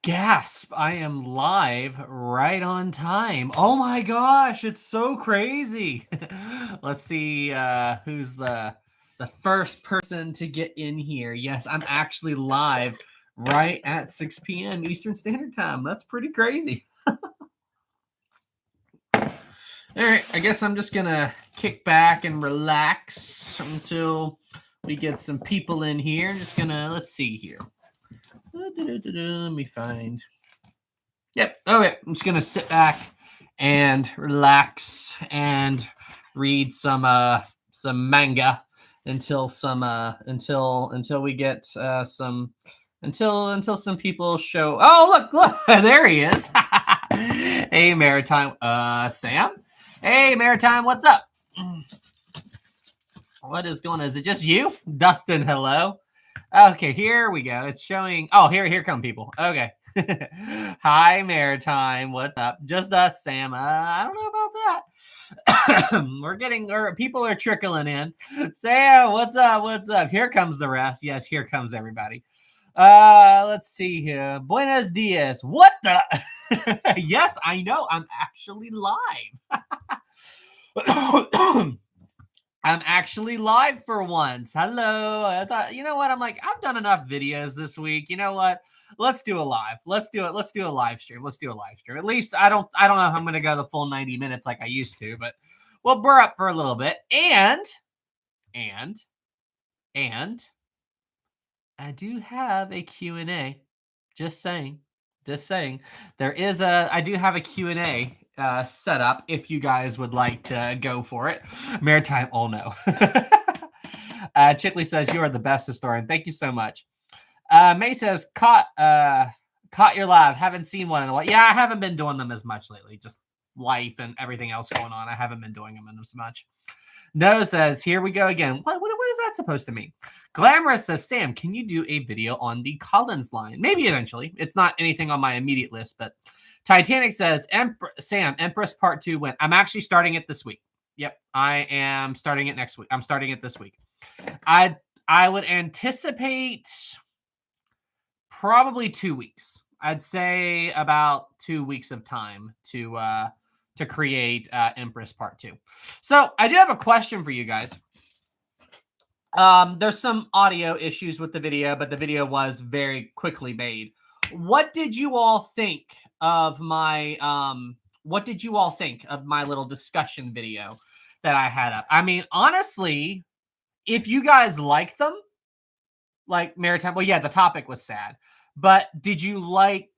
Gasp, I am live right on time. Oh my gosh, it's so crazy. Let's see who's the first person to get in here. Yes, I'm actually live right at 6 p.m. Eastern Standard Time. That's pretty crazy. All right, I guess I'm just gonna kick back and relax until we get some people in here. Just gonna, let's see here. Let me find. Yep. Okay. I'm just gonna sit back and relax and read some manga until we get until some people show. Oh, look, there he is. Hey, Maritime. Sam. Hey, Maritime. What's up? What is going on? Is it just you, Dustin? Hello. Okay, here we go. It's showing. Oh, here come people. Okay. Hi, Maritime. What's up? Just us, Sam. I don't know about that. We're getting, or people are trickling in. Sam, what's up? What's up? Here comes the rest. Yes, here comes everybody. Let's see here. Buenos dias. What the? Yes, I know. I'm actually live. I'm actually live for once. Hello. I thought, you know what? I'm like, I've done enough videos this week. You know what? Let's do a live. Let's do it. Let's do a live stream. Let's do a live stream. At least I don't know if I'm gonna go the full 90 minutes like I used to, but we'll burr up for a little bit. And and I do have a Q&A. Just saying. Just saying. I do have a Q&A set up if you guys would like to go for it. Maritime, oh no. Chickley says, you are the best historian. Thank you so much. May says, caught your live. Haven't seen one in a while. Yeah, I haven't been doing them as much lately. Just life and everything else going on. I haven't been doing them as much. No says, here we go again. What is that supposed to mean? Glamorous says, Sam, can you do a video on the Collins line? Maybe eventually. It's not anything on my immediate list, but Titanic says, Sam, Empress Part 2 went. I'm actually starting it this week. Yep, I am starting it next week. I'm starting it this week. I would anticipate probably 2 weeks. I'd say about 2 weeks of time to create Empress Part 2. So I do have a question for you guys. There's some audio issues with the video, but the video was very quickly made. What did you all think of my little discussion video that I had up? I mean, honestly, if you guys like them, like Maritime, well, yeah, the topic was sad, but do you like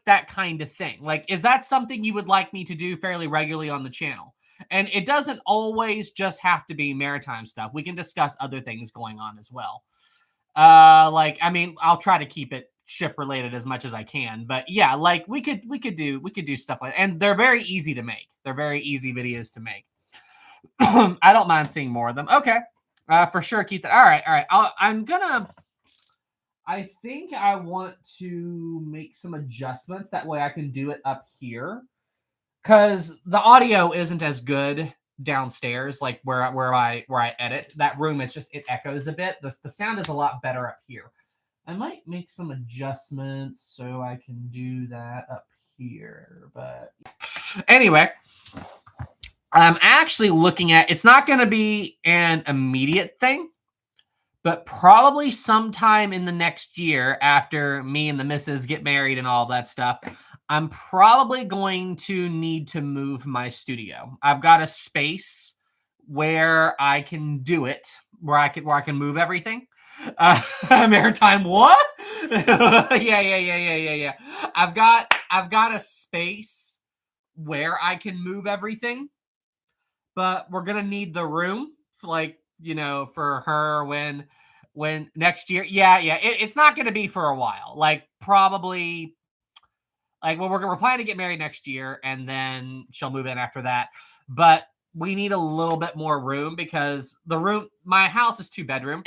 that kind of thing? Like, is that something you would like me to do fairly regularly on the channel? And it doesn't always just have to be Maritime stuff. We can discuss other things going on as well. Like, I mean, I'll try to keep it ship related as much as I can, but yeah, like we could do stuff like that. And they're very easy to make. They're very easy videos to make. I don't mind seeing more of them. Okay. For sure, keep that. All right. I think I want to make some adjustments. That way I can do it up here. Because the audio isn't as good downstairs, like where I edit. That room is just, it echoes a bit. The sound is a lot better up here. I might make some adjustments so I can do that up here. But anyway, I'm actually looking at, it's not going to be an immediate thing, but probably sometime in the next year after me and the missus get married and all that stuff, I'm probably going to need to move my studio. I've got a space where I can do it, where I can move everything. Maritime, what? Yeah. I've got a space where I can move everything, but we're gonna need the room, like, you know, for her when next year. Yeah. It's not gonna be for a while. Like, probably, like, well, we're planning to get married next year, and then she'll move in after that. But we need a little bit more room because my house is 2-bedroom,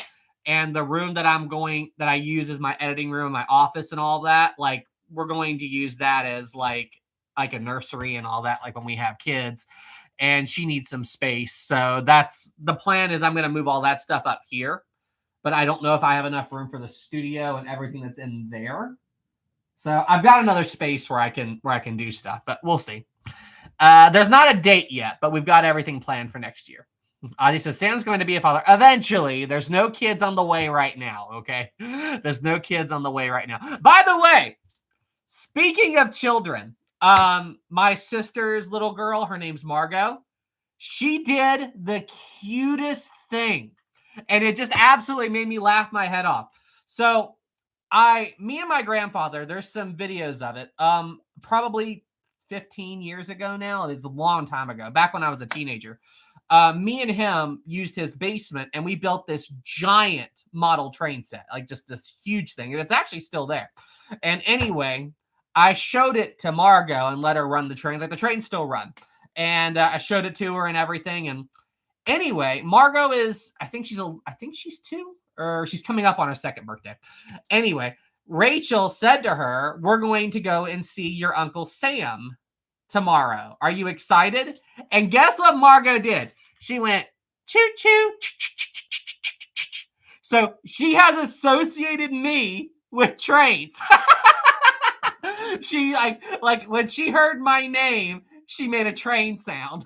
and the room that I use as my editing room, my office, and all that. Like, we're going to use that as like a nursery and all that. Like when we have kids, and she needs some space. So that's the plan. Is I'm going to move all that stuff up here, but I don't know if I have enough room for the studio and everything that's in there. So I've got another space where I can do stuff, but we'll see. There's not a date yet, but we've got everything planned for next year. Adi says Sam's going to be a father eventually. There's no kids on the way right now. Okay, there's no kids on the way right now. By the way, speaking of children, my sister's little girl, her name's Margot. She did the cutest thing, and it just absolutely made me laugh my head off. So me and my grandfather, there's some videos of it. Probably 15 years ago now. It's a long time ago, back when I was a teenager. Me and him used his basement and we built this giant model train set, like just this huge thing. And it's actually still there. And anyway, I showed it to Margot and let her run the trains. Like the trains still run. And I showed it to her and everything. And anyway, Margot is, I think she's 2 or she's coming up on her 2nd birthday. Anyway, Rachel said to her, "We're going to go and see your Uncle Sam tomorrow. Are you excited?" And guess what Margot did? She went, choo choo. So she has associated me with trains. She like when she heard my name, she made a train sound.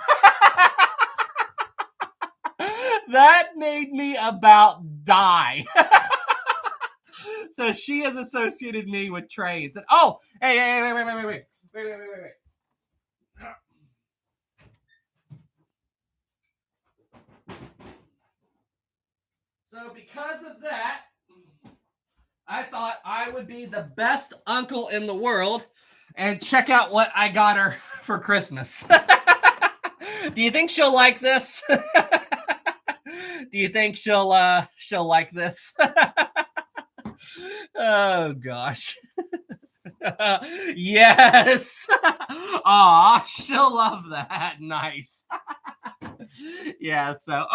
That made me about die. So she has associated me with trains. And oh, hey, wait. So because of that, I thought I would be the best uncle in the world and check out what I got her for Christmas. Do you think she'll like this? Do you think she'll like this? Oh gosh. Yes. Aw, she'll love that. Nice. Yeah, so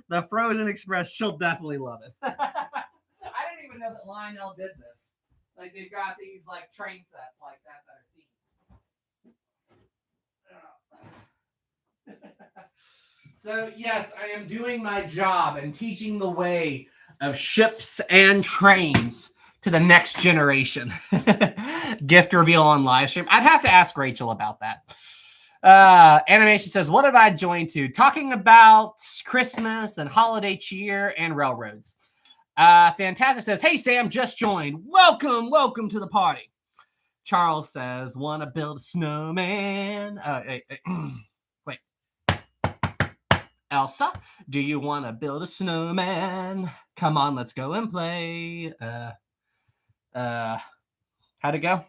the Frozen Express, she'll definitely love it. I didn't even know that Lionel did this. Like they've got these like train sets like that are themed. So yes, I am doing my job and teaching the way of ships and trains to the next generation. Gift reveal on live stream. I'd have to ask Rachel about that. Animation says, "What have I joined to? Talking about Christmas and holiday cheer and railroads." Fantastic says, "Hey Sam, just joined. Welcome to the party." Charles says, "Want to build a snowman?" Wait. Elsa, do you want to build a snowman? Come on, let's go and play. How'd it go?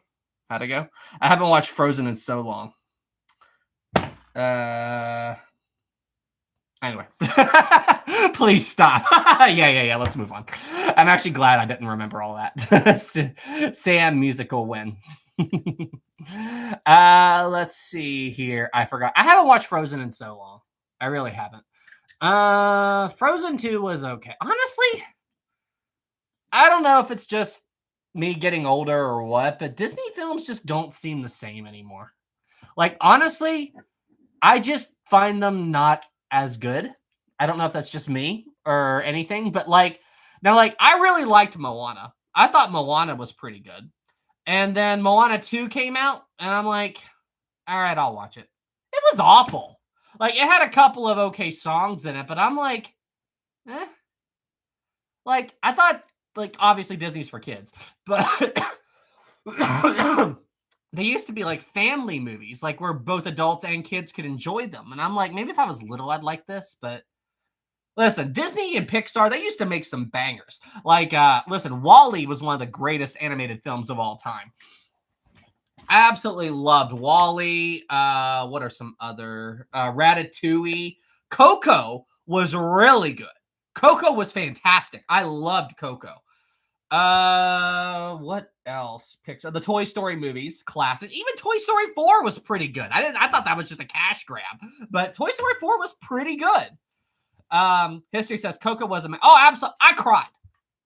I haven't watched Frozen in so long. Anyway, please stop. Yeah. Let's move on. I'm actually glad I didn't remember all that. Sam musical win. Let's see here. I forgot. I haven't watched Frozen in so long. I really haven't. Frozen 2 was okay. Honestly, I don't know if it's just me getting older or what, but Disney films just don't seem the same anymore. Like, honestly, I just find them not as good. I don't know if that's just me or anything, but I really liked Moana. I thought Moana was pretty good. And then Moana 2 came out, and I'm like, all right, I'll watch it. It was awful. Like, it had a couple of okay songs in it, but I'm like, eh. Like, I thought, like, obviously Disney's for kids, but they used to be like family movies, like where both adults and kids could enjoy them. And I'm like, maybe if I was little, I'd like this. But listen, Disney and Pixar, they used to make some bangers. Like, listen, WALL-E was one of the greatest animated films of all time. I absolutely loved WALL-E. What are some other? Ratatouille. Coco was really good. Coco was fantastic. I loved Coco. What else? Pixar, the Toy Story movies, classic. Even Toy Story 4 was pretty good. I thought that was just a cash grab, but Toy Story 4 was pretty good. History says Coco was absolutely. I cried.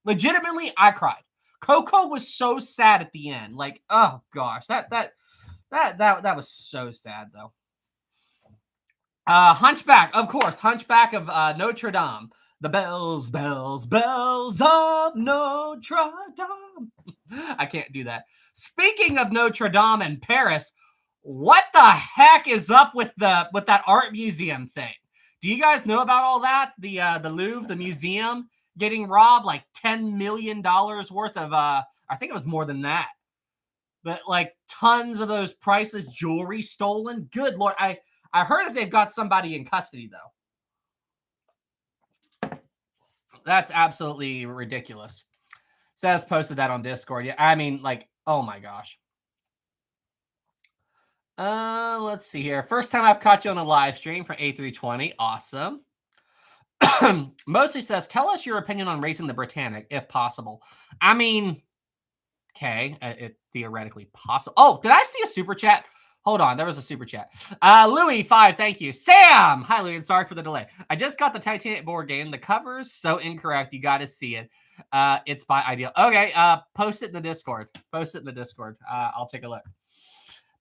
Legitimately, I cried. Coco was so sad at the end. Like, oh gosh, that was so sad though. Hunchback, of course, Hunchback of Notre Dame. The bells of Notre Dame. I can't do that. Speaking of Notre Dame in Paris, what the heck is up with that art museum thing? Do you guys know about all that? The Louvre, the museum getting robbed, like $10 million worth of I think it was more than that. But like tons of those priceless jewelry stolen. Good Lord. I heard that they've got somebody in custody though. That's absolutely ridiculous. Says posted that on Discord. Yeah, I mean, like, oh my gosh. Let's see here. First time I've caught you on a live stream for A320. Awesome. Mostly says, tell us your opinion on racing the Britannic, if possible. I mean, okay, it theoretically possible. Oh, did I see a super chat? Hold on, there was a super chat. Louis 5, thank you. Sam, hi Louis, and sorry for the delay. I just got the Titanic board game. The cover's so incorrect. You got to see it. It's by Ideal. Okay, post it in the Discord. Post it in the Discord. I'll take a look.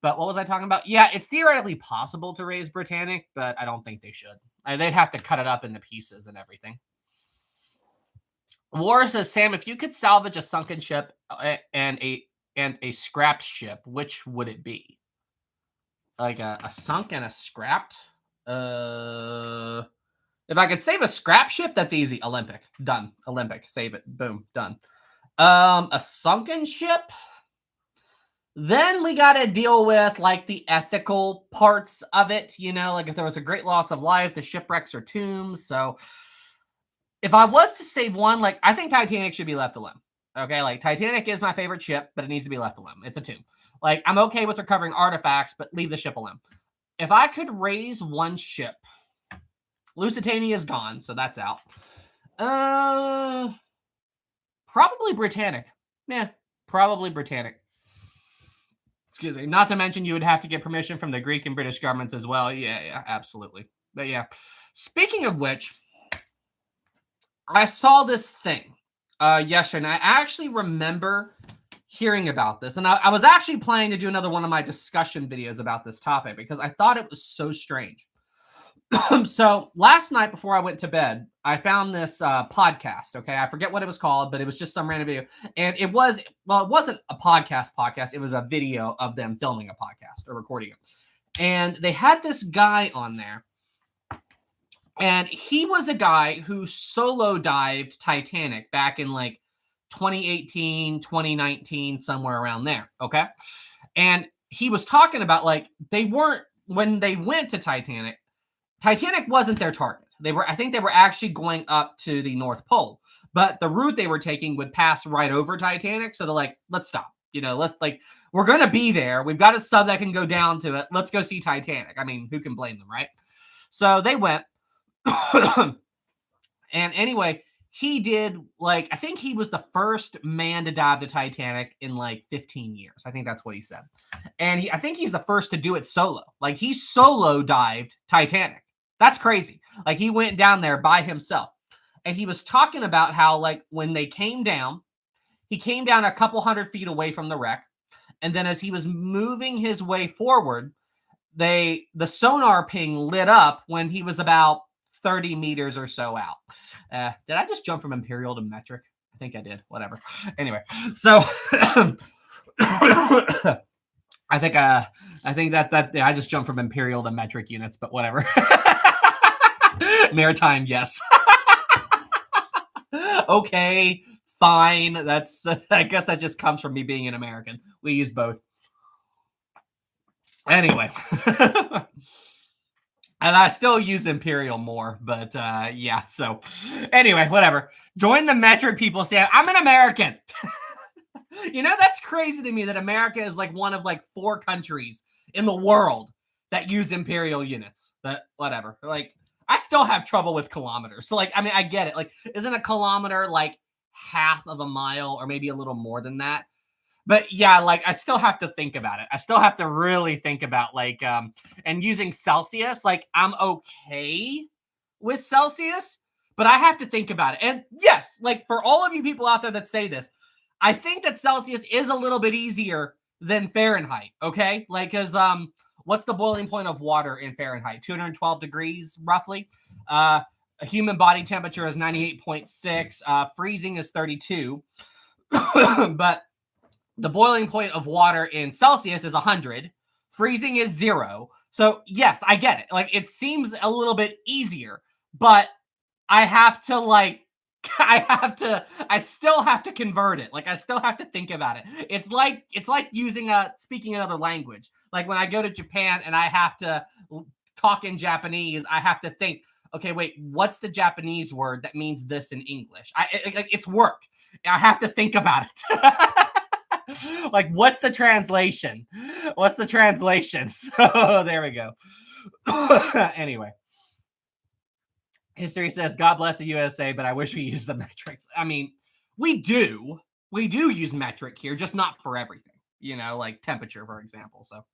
But what was I talking about? Yeah, it's theoretically possible to raise Britannic, but I don't think they should. They'd have to cut it up into pieces and everything. War says, Sam, if you could salvage a sunken ship and a scrapped ship, which would it be? Like a sunk and a scrapped? If I could save a scrap ship, that's easy. Olympic. Done. Olympic. Save it. Boom. Done. A sunken ship? Then we got to deal with like the ethical parts of it, you know, like if there was a great loss of life, the shipwrecks or tombs. So if I was to save one, like I think Titanic should be left alone. Okay, like Titanic is my favorite ship, but it needs to be left alone. It's a tomb. Like I'm okay with recovering artifacts, but leave the ship alone. If I could raise one ship, Lusitania is gone, so that's out. Probably Britannic. Yeah, probably Britannic. Excuse me. Not to mention you would have to get permission from the Greek and British governments as well. Yeah, absolutely. But yeah. Speaking of which, I saw this thing yesterday, and I actually remember hearing about this. And I was actually planning to do another one of my discussion videos about this topic because I thought it was so strange. So last night before I went to bed, I found this podcast. Okay, I forget what it was called, but it was just some random video, and it wasn't a podcast. It was a video of them filming a podcast or recording it, and they had this guy on there, and he was a guy who solo dived Titanic back in like 2018, 2019, somewhere around there. Okay, and he was talking about like when they went to Titanic wasn't their target. I think they were actually going up to the North Pole, but the route they were taking would pass right over Titanic. So they're like, let's stop. You know, we're going to be there. We've got a sub that can go down to it. Let's go see Titanic. I mean, who can blame them, right? So they went. And anyway, he did I think he was the first man to dive the Titanic in like 15 years. I think that's what he said. And I think he's the first to do it solo. Like he solo dived Titanic. That's crazy. Like he went down there by himself. And he was talking about how like when they came down, he came down a couple 100 feet away from the wreck. And then as he was moving his way forward, the sonar ping lit up when he was about 30 meters or so out. Did I just jump from Imperial to metric? I think I did. Whatever. Anyway, so I think that I just jumped from Imperial to metric units, but whatever. Maritime, yes. Okay, fine. I guess that just comes from me being an American. We use both. Anyway. And I still use Imperial more, but yeah. So anyway, whatever. Join the metric people say, I'm an American. You know, that's crazy to me that America is like one of like 4 countries in the world that use Imperial units. But whatever. Like, I still have trouble with kilometers. So like, I mean, I get it. Like, isn't a kilometer like half of a mile or maybe a little more than that? But yeah, like I still have to think about it. I still have to really think about like, and using Celsius, like I'm okay with Celsius, but I have to think about it. And yes, like for all of you people out there that say this, I think that Celsius is a little bit easier than Fahrenheit. Okay. Like, cause, what's the boiling point of water in Fahrenheit? 212 degrees roughly. A human body temperature is 98.6. Freezing is 32. But the boiling point of water in Celsius is 100. Freezing is 0. So yes, I get it. Like, it seems a little bit easier, but I have to like, I still have to convert it. Like, I still have to think about it. It's like using speaking another language. Like, when I go to Japan and I have to talk in Japanese, I have to think, okay, wait, what's the Japanese word that means this in English? It's work. I have to think about it. Like, what's the translation? What's the translation? So there we go. Anyway. History says, God bless the USA, but I wish we used the metrics. I mean, we do. We do use metric here, just not for everything. You know, like temperature, for example. So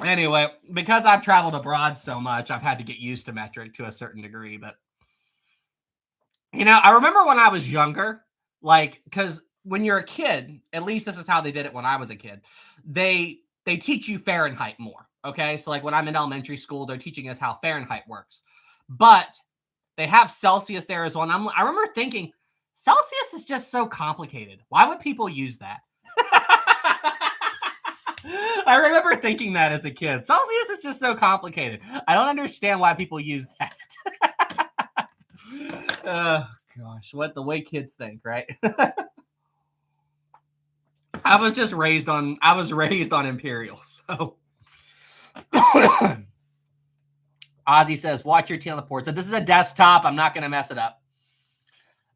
anyway, because I've traveled abroad so much, I've had to get used to metric to a certain degree. But, you know, I remember when I was younger, like, because when you're a kid, at least this is how they did it when I was a kid, they teach you Fahrenheit more. Okay, so like when I'm in elementary school, they're teaching us how Fahrenheit works, but they have Celsius there as well. And I remember thinking, Celsius is just so complicated. Why would people use that? I remember thinking that as a kid. Celsius is just so complicated. I don't understand why people use that. Oh gosh, what the way kids think, right? I was raised on Imperial, so. Ozzy says, watch your tail on the port. So this is a desktop. I'm not going to mess it up.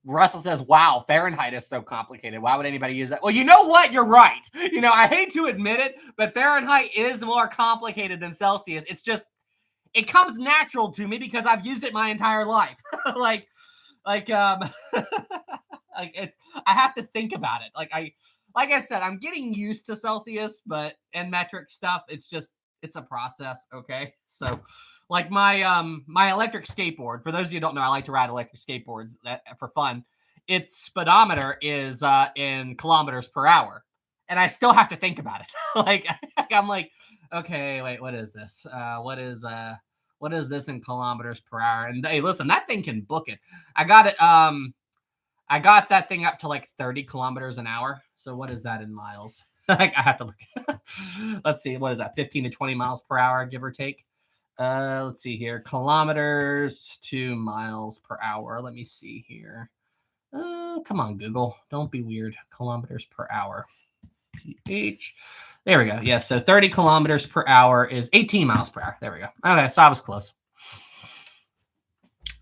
Russell says, wow, Fahrenheit is so complicated. Why would anybody use that? Well, you know what? You're right. You know, I hate to admit it, but Fahrenheit is more complicated than Celsius. It's just, it comes natural to me because I've used it my entire life. like it's, I have to think about it. Like I said, I'm getting used to Celsius, and metric stuff, it's a process. Okay. So like my electric skateboard, for those of you who don't know, I like to ride electric skateboards for fun. Its speedometer is in kilometers per hour. And I still have to think about it. like I'm like, okay, wait, what is this? What is this in kilometers per hour? And hey, listen, that thing can book it. I got it. I got that thing up to like 30 kilometers an hour. So what is that in miles? I have to look. Let's see. What is that? 15 to 20 miles per hour, give or take. Let's see here. Kilometers to miles per hour. Let me see here. Come on, Google. Don't be weird. Kilometers per hour. PH. There we go. Yeah, so 30 kilometers per hour is 18 miles per hour. There we go. Okay, so I was close.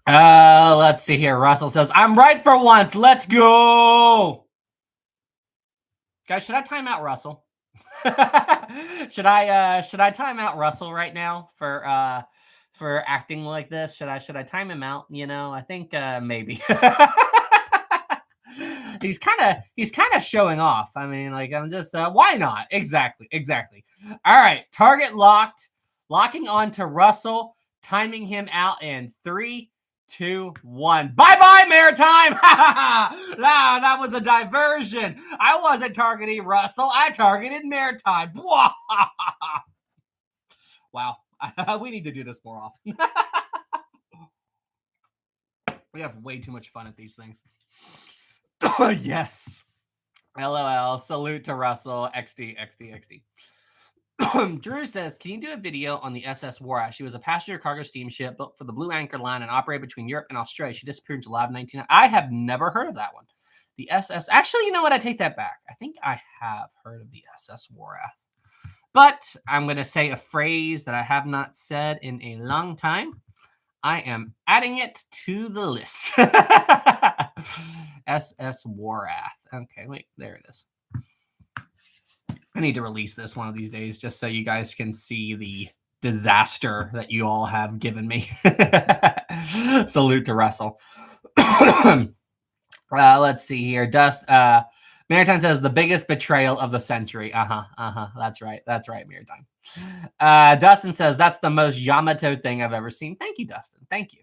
Let's see here. Russell says, I'm right for once. Let's go. Guys, should I time out Russell? should I time out Russell right now for acting like this? Should I time him out? You know, I think maybe. he's kind of showing off. I mean, like, I'm just why not? Exactly. All right, target locked. Locking on to Russell, timing him out in 3, 2, 1. Bye-bye, Maritime! That was a diversion. I wasn't targeting Russell. I targeted Maritime. Wow. We need to do this more often. We have way too much fun at these things. Yes. LOL. Salute to Russell. XD. Drew says, can you do a video on the SS Warath? She was a passenger cargo steamship built for the Blue Anchor Line and operated between Europe and Australia. She disappeared in July of 19. I have never heard of that one. The SS. Actually, you know what? I take that back. I think I have heard of the SS Warath. But I'm going to say a phrase that I have not said in a long time. I am adding it to the list. SS Warath. Okay, wait. There it is. I need to release this one of these days just so you guys can see the disaster that you all have given me. Salute to Russell. Let's see here. Maritime says the biggest betrayal of the century. That's right, Maritime. Dustin says that's the most Yamato thing I've ever seen. Thank you, Dustin. Thank you.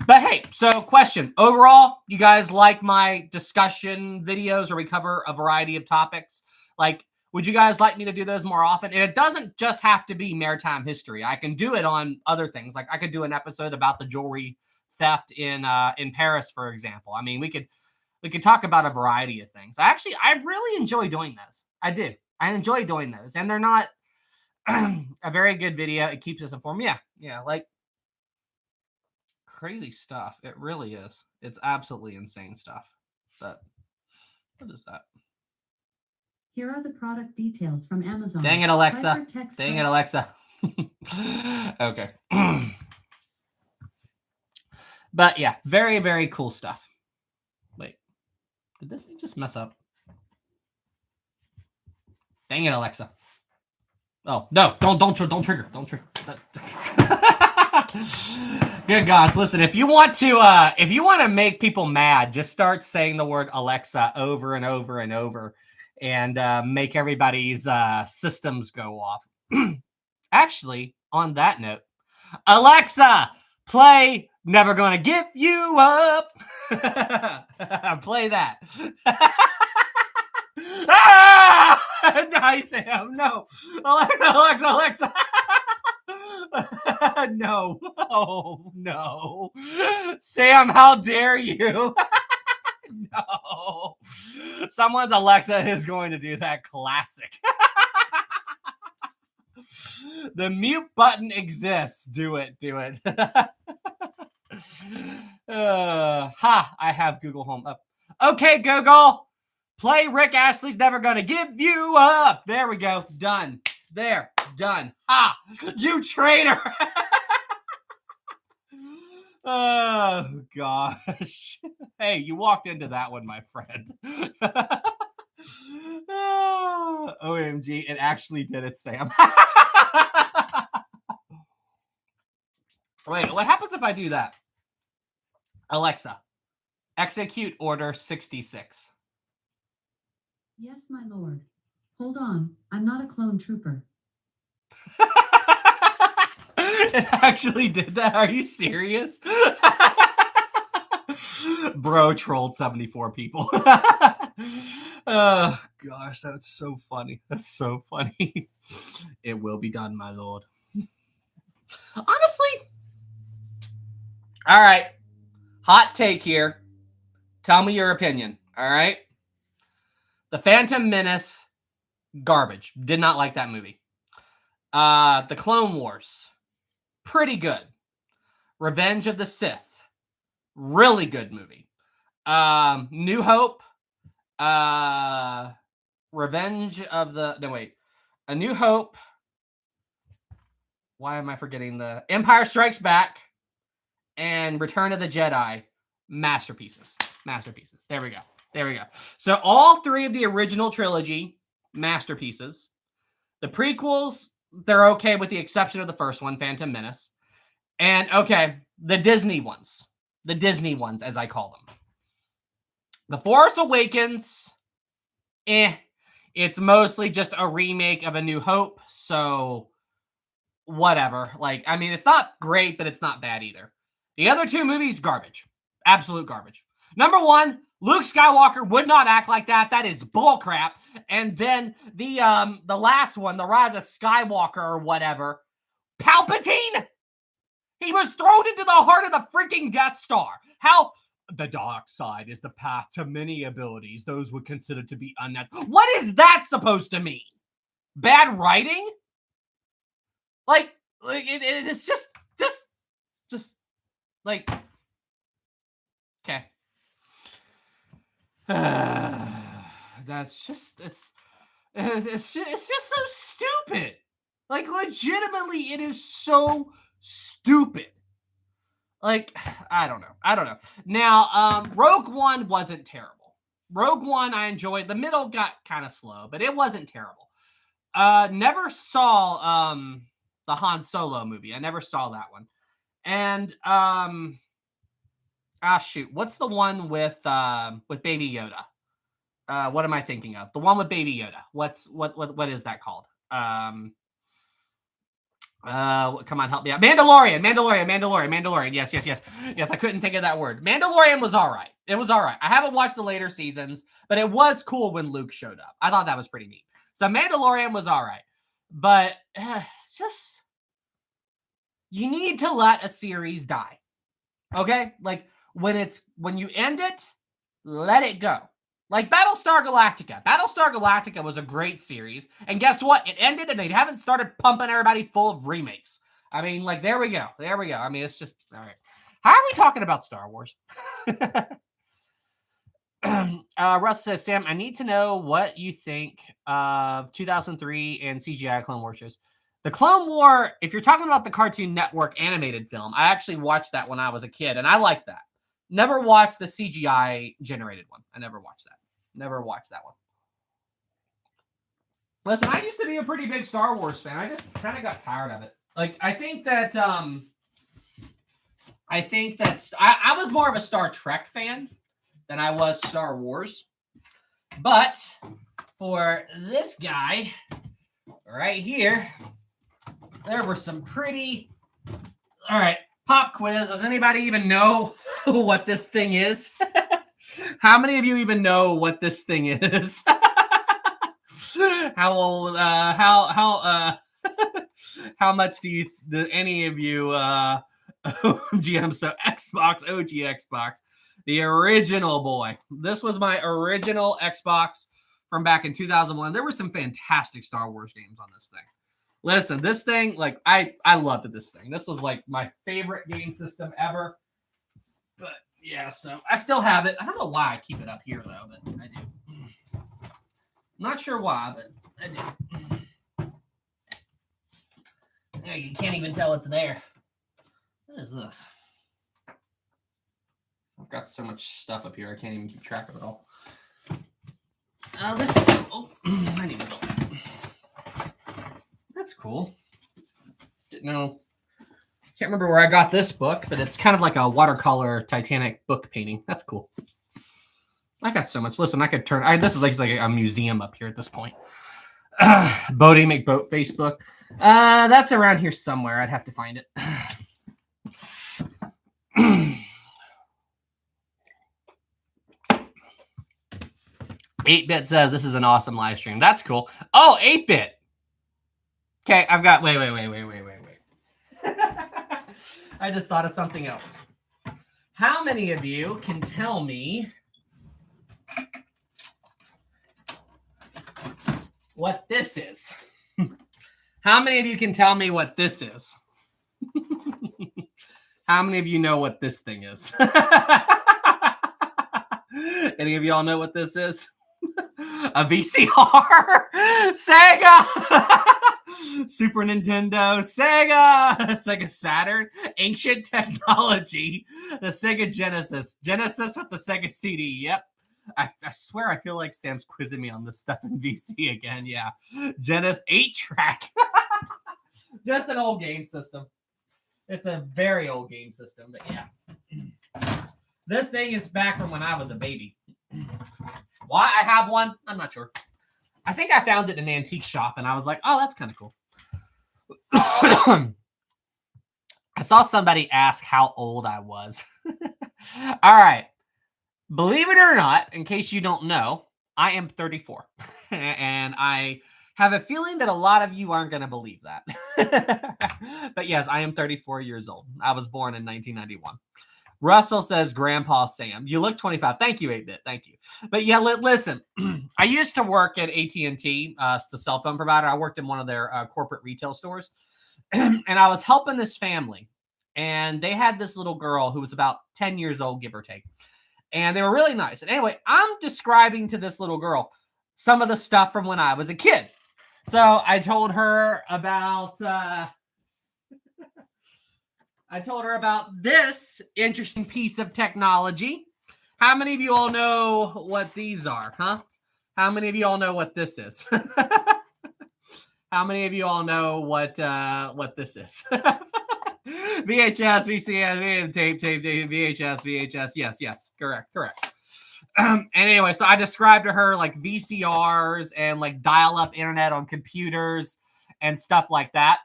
But hey, so question. Overall, you guys like my discussion videos where we cover a variety of topics? Like, would you guys like me to do those more often? And it doesn't just have to be maritime history. I can do it on other things. Like, I could do an episode about the jewelry theft in Paris, for example. I mean, we could We could talk about a variety of things. I really enjoy doing this. I do. I enjoy doing those, and they're not a very good video. It keeps us informed. Yeah, like crazy stuff. It really is. It's absolutely insane stuff. But what is that? Here are the product details from Amazon. Dang it, Alexa. Dang it, Alexa. Okay. But yeah, very, very cool stuff. Wait, did this thing just mess up? Dang it, Alexa. Oh, no, don't trigger. Don't trigger. Good gosh, listen, if you want to make people mad, just start saying the word Alexa over and over and over and make everybody's systems go off. Actually, on that note, Alexa, play Never Gonna Give You Up. Play that. Ah! Nice, Sam. No. Alexa. No. Oh, no. Sam, how dare you? No. Someone's Alexa is going to do that classic. The mute button exists. Do it. I have Google Home up. Okay, Google. Play Rick Astley's Never Gonna Give You Up. There we go. Done. There. Done. Ha! You traitor! Oh, gosh. Hey, you walked into that one, my friend. OMG, it actually did it, Sam. Wait, what happens if I do that? Alexa, execute order 66. Yes, my lord. Hold on. I'm not a clone trooper. It actually did that. Are you serious? Bro trolled 74 people. Oh, gosh, that's so funny. That's so funny. It will be done, my lord. Honestly. All right. Hot take here. Tell me your opinion. All right. The Phantom Menace, garbage. Did not like that movie. The Clone Wars, pretty good. Revenge of the Sith, really good movie. New Hope, Revenge of the... No, wait. A New Hope. Why am I forgetting the... Empire Strikes Back and Return of the Jedi. Masterpieces. There we go. So all three of the original trilogy, masterpieces. The prequels, they're okay with the exception of the first one, Phantom Menace. And okay, the Disney ones, as I call them. The Force Awakens, it's mostly just a remake of A New Hope, so whatever. Like, I mean, it's not great, but it's not bad either. The other two movies, garbage. Absolute garbage. Number one, Luke Skywalker would not act like that. That is bullcrap. And then the last one, The Rise of Skywalker or whatever, Palpatine? He was thrown into the heart of the freaking Death Star. How? The dark side is the path to many abilities those would consider to be unnatural. What is that supposed to mean? Bad writing? Like it's just like, okay. That's just it's just so stupid. Like, legitimately, it is so stupid. Like, I don't know. Now, Rogue One wasn't terrible. Rogue One I enjoyed. The middle got kind of slow, but it wasn't terrible. Never saw the Han Solo movie. I never saw that one. And shoot, what's the one with Baby Yoda? What am I thinking of? The one with Baby Yoda. What is that called? Come on, help me out. Mandalorian. Yes, I couldn't think of that word. Mandalorian was all right. It was all right. I haven't watched the later seasons, but it was cool when Luke showed up. I thought that was pretty neat. So Mandalorian was all right. But it's just, you need to let a series die. Okay? Like, when you end it, let it go. Like Battlestar Galactica. Battlestar Galactica was a great series. And guess what? It ended and they haven't started pumping everybody full of remakes. I mean, like, there we go. There we go. I mean, it's just, all right. How are we talking about Star Wars? Russ says, Sam, I need to know what you think of 2003 and CGI Clone Wars shows. The Clone War, if you're talking about the Cartoon Network animated film, I actually watched that when I was a kid, and I liked that. Never watched the CGI generated one. I never watched that. Never watched that one. Listen, I used to be a pretty big Star Wars fan. I just kind of got tired of it. Like, I think that I was more of a Star Trek fan than I was Star Wars. But for this guy right here, there were some pretty... All right, pop quiz. Does anybody even know what this thing is? How many of you even know what this thing is? How old? How much do any of you? GM, so Xbox, OG Xbox, the original boy. This was my original Xbox from back in 2001. There were some fantastic Star Wars games on this thing. Listen, this thing, like, I loved this thing. This was like my favorite game system ever. But yeah, so I still have it. I don't know why I keep it up here though, but I do. Not sure why, but I do. Yeah, you can't even tell it's there. What is this? I've got so much stuff up here, I can't even keep track of it all. This is... Oh, I need to go. That's cool. Didn't know. Can't remember where I got this book, but it's kind of like a watercolor Titanic book painting. That's cool. I got so much. Listen, I could turn... this is like a museum up here at this point. Boating McBoat Facebook. That's around here somewhere. I'd have to find it. 8-Bit says this is an awesome live stream. That's cool. Oh, 8-Bit. Okay, I've got... Wait. I just thought of something else. How many of you can tell me what this is? How many of you can tell me what this is? How many of you know what this thing is? Any of y'all know what this is? A VCR? Sega! Super Nintendo, Sega Saturn, ancient technology, the Sega Genesis with the Sega CD. Yep, I swear I feel like Sam's quizzing me on this stuff in VC again. Yeah, Genesis 8-track, just an old game system. It's a very old game system, but yeah, this thing is back from when I was a baby. Why I have one, I'm not sure. I think I found it in an antique shop, and I was like, oh, that's kind of cool. I saw somebody ask how old I was. All right. Believe it or not, in case you don't know, I am 34. And I have a feeling that a lot of you aren't going to believe that. But yes, I am 34 years old. I was born in 1991. Russell says, Grandpa Sam, you look 25. Thank you, 8-Bit. Thank you. But yeah, listen, I used to work at AT&T, the cell phone provider. I worked in one of their corporate retail stores. And I was helping this family. And they had this little girl who was about 10 years old, give or take. And they were really nice. And anyway, I'm describing to this little girl some of the stuff from when I was a kid. So I told her about... this interesting piece of technology. How many of you all know what these are, huh? How many of you all know what this is? How many of you all know what this is? VHS, VCS, tape, VHS. Yes, correct. And anyway, so I described to her like VCRs and like dial-up internet on computers and stuff like that.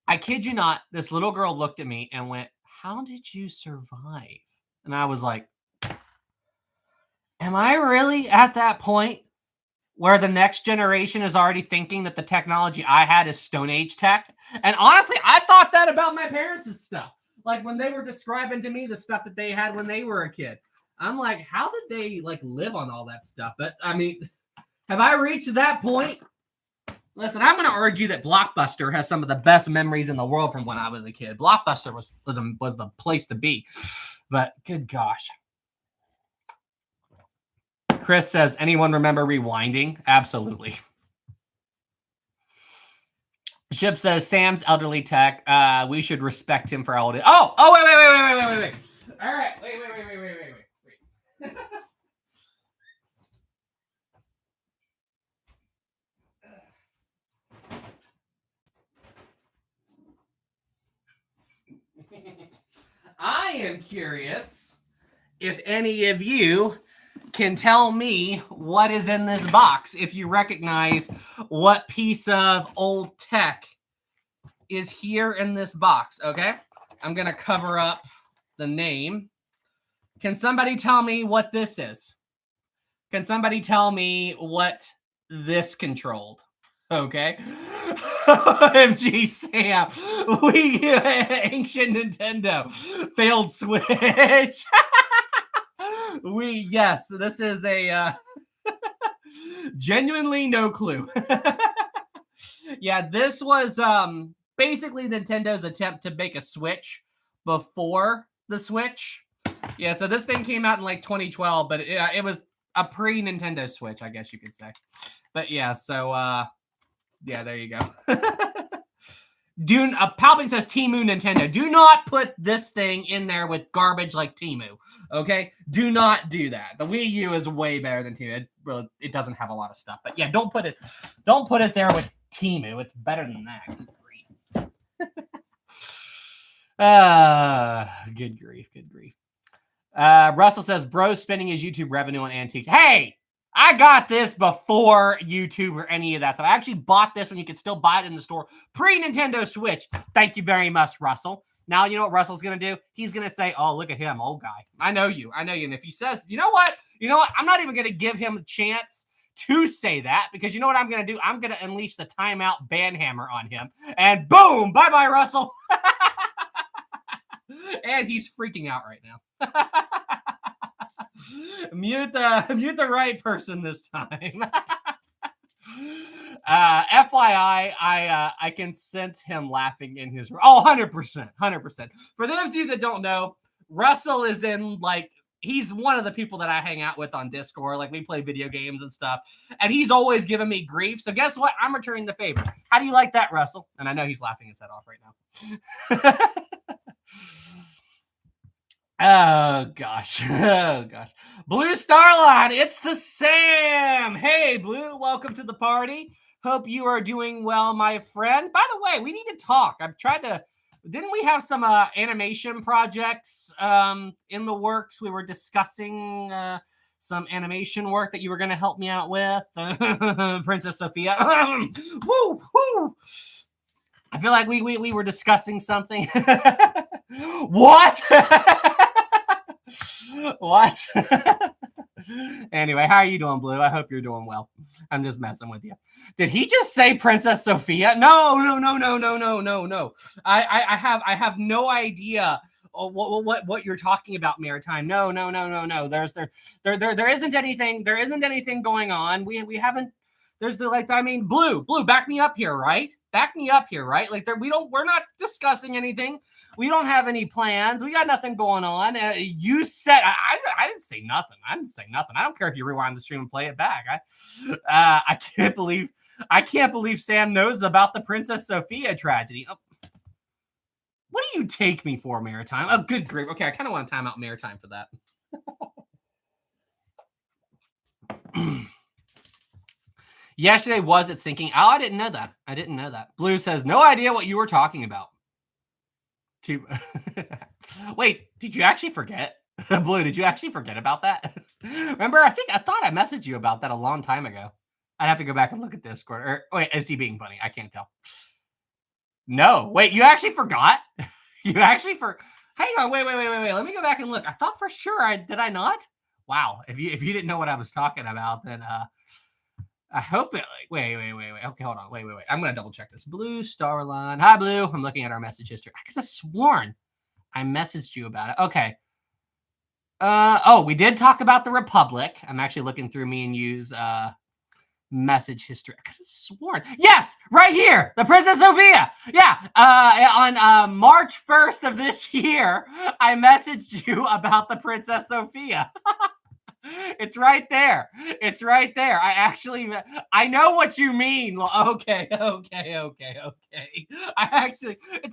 I kid you not, this little girl looked at me and went, how did you survive? And I was like, am I really at that point where the next generation is already thinking that the technology I had is Stone Age tech? And honestly, I thought that about my parents' stuff. Like when they were describing to me the stuff that they had when they were a kid. I'm like, how did they like live on all that stuff? But I mean, have I reached that point? Listen, I'm going to argue that Blockbuster has some of the best memories in the world from when I was a kid. Blockbuster was the place to be. But good gosh. Chris says, anyone remember rewinding? Absolutely. Ship says, Sam's elderly tech. We should respect him for how old it is. Oh, wait. All right, wait. I am curious if any of you can tell me what is in this box, if you recognize what piece of old tech is here in this box, okay? I'm going to cover up the name. Can somebody tell me what this is? Can somebody tell me what this controlled? Okay. OMG Sam. We ancient Nintendo. Failed Switch. Yes, this is a genuinely no clue. Yeah, this was basically Nintendo's attempt to make a Switch before the Switch. Yeah, so this thing came out in like 2012, but it was a pre-Nintendo Switch, I guess you could say. But yeah, so yeah, there you go. Palpin says Temu Nintendo. Do not put this thing in there with garbage like Temu. Okay, do not do that. The Wii U is way better than Temu. It doesn't have a lot of stuff, but yeah, don't put it there with Temu. It's better than that. Good grief. Russell says, bro spending his YouTube revenue on antiques. Hey, I got this before YouTube or any of that. So I actually bought this when you could still buy it in the store. Pre-Nintendo Switch. Thank you very much, Russell. Now you know what Russell's going to do? He's going to say, oh, look at him, old guy. I know you. And if he says, you know what? I'm not even going to give him a chance to say that, because you know what I'm going to do? I'm going to unleash the timeout ban hammer on him. And boom, bye-bye, Russell. And he's freaking out right now. Mute the right person this time. FYI, I can sense him laughing in his 100%. For those of you that don't know, Russell is in he's one of the people that I hang out with on Discord. Like, we play video games and stuff, and he's always giving me grief. So guess what? I'm returning the favor. How do you like that, Russell? And I know he's laughing his head off right now. Oh gosh. Blue Starline, it's the Sam. Hey, Blue, welcome to the party. Hope you are doing well, my friend. By the way, we need to talk. Didn't we have some animation projects in the works? We were discussing some animation work that you were going to help me out with. Princess Sophia. Woo! I feel like we were discussing something. What? What? Anyway, how are you doing, Blue? I hope you're doing well. I'm just messing with you. Did he just say Princess Sophia? No. I have no idea what you're talking about, Maritime. No. There isn't anything. There isn't anything going on. We haven't. There's Blue, back me up here, right? We're not discussing anything. We don't have any plans. We got nothing going on. You said I didn't say nothing. I don't care if you rewind the stream and play it back. I can't believe Sam knows about the Princess Sophia tragedy. Oh. What do you take me for, Maritime? Oh, good grief. Okay, I kind of want to time out Maritime for that. Yesterday was it sinking? Oh, I didn't know that. Blue says, no idea what you were talking about. Wait, did you actually forget? Blue, did you actually forget about that? Remember, I thought I messaged you about that a long time ago. I'd have to go back and look at Discord. Or wait, is he being funny? I can't tell. No, wait, you actually forgot? Hang on, wait. Let me go back and look. I thought for sure did I not? Wow, if you didn't know what I was talking about, then I hope it. Wait. Okay, hold on. Wait. I'm gonna double check this. Blue Starline. Hi, Blue. I'm looking at our message history. I could have sworn I messaged you about it. Okay. Oh, we did talk about the Republic. I'm actually looking through me and you's message history. I could have sworn. Yes, right here, the Princess Sophia. Yeah, on March 1st of this year, I messaged you about the Princess Sophia. It's right there. It's right there. I know what you mean. Okay. It's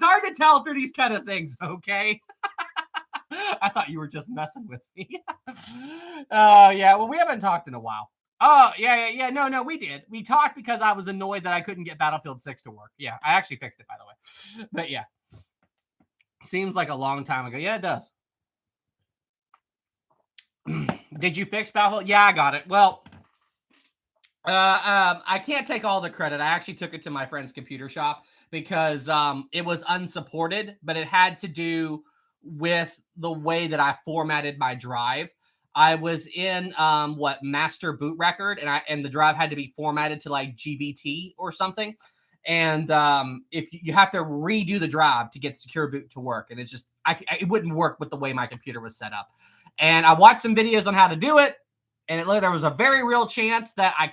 hard to tell through these kind of things. Okay. I thought you were just messing with me. Oh, yeah. Well, we haven't talked in a while. Oh, yeah. No, we did. We talked because I was annoyed that I couldn't get Battlefield 6 to work. Yeah, I actually fixed it, by the way. But yeah, seems like a long time ago. Yeah, it does. Did you fix Battlefield? Yeah, I got it. Well, I can't take all the credit. I actually took it to my friend's computer shop because it was unsupported, but it had to do with the way that I formatted my drive. I was in master boot record, and the drive had to be formatted to like GBT or something. And if you have to redo the drive to get secure boot to work, and it's just it wouldn't work with the way my computer was set up. And I watched some videos on how to do it, and there was a very real chance that I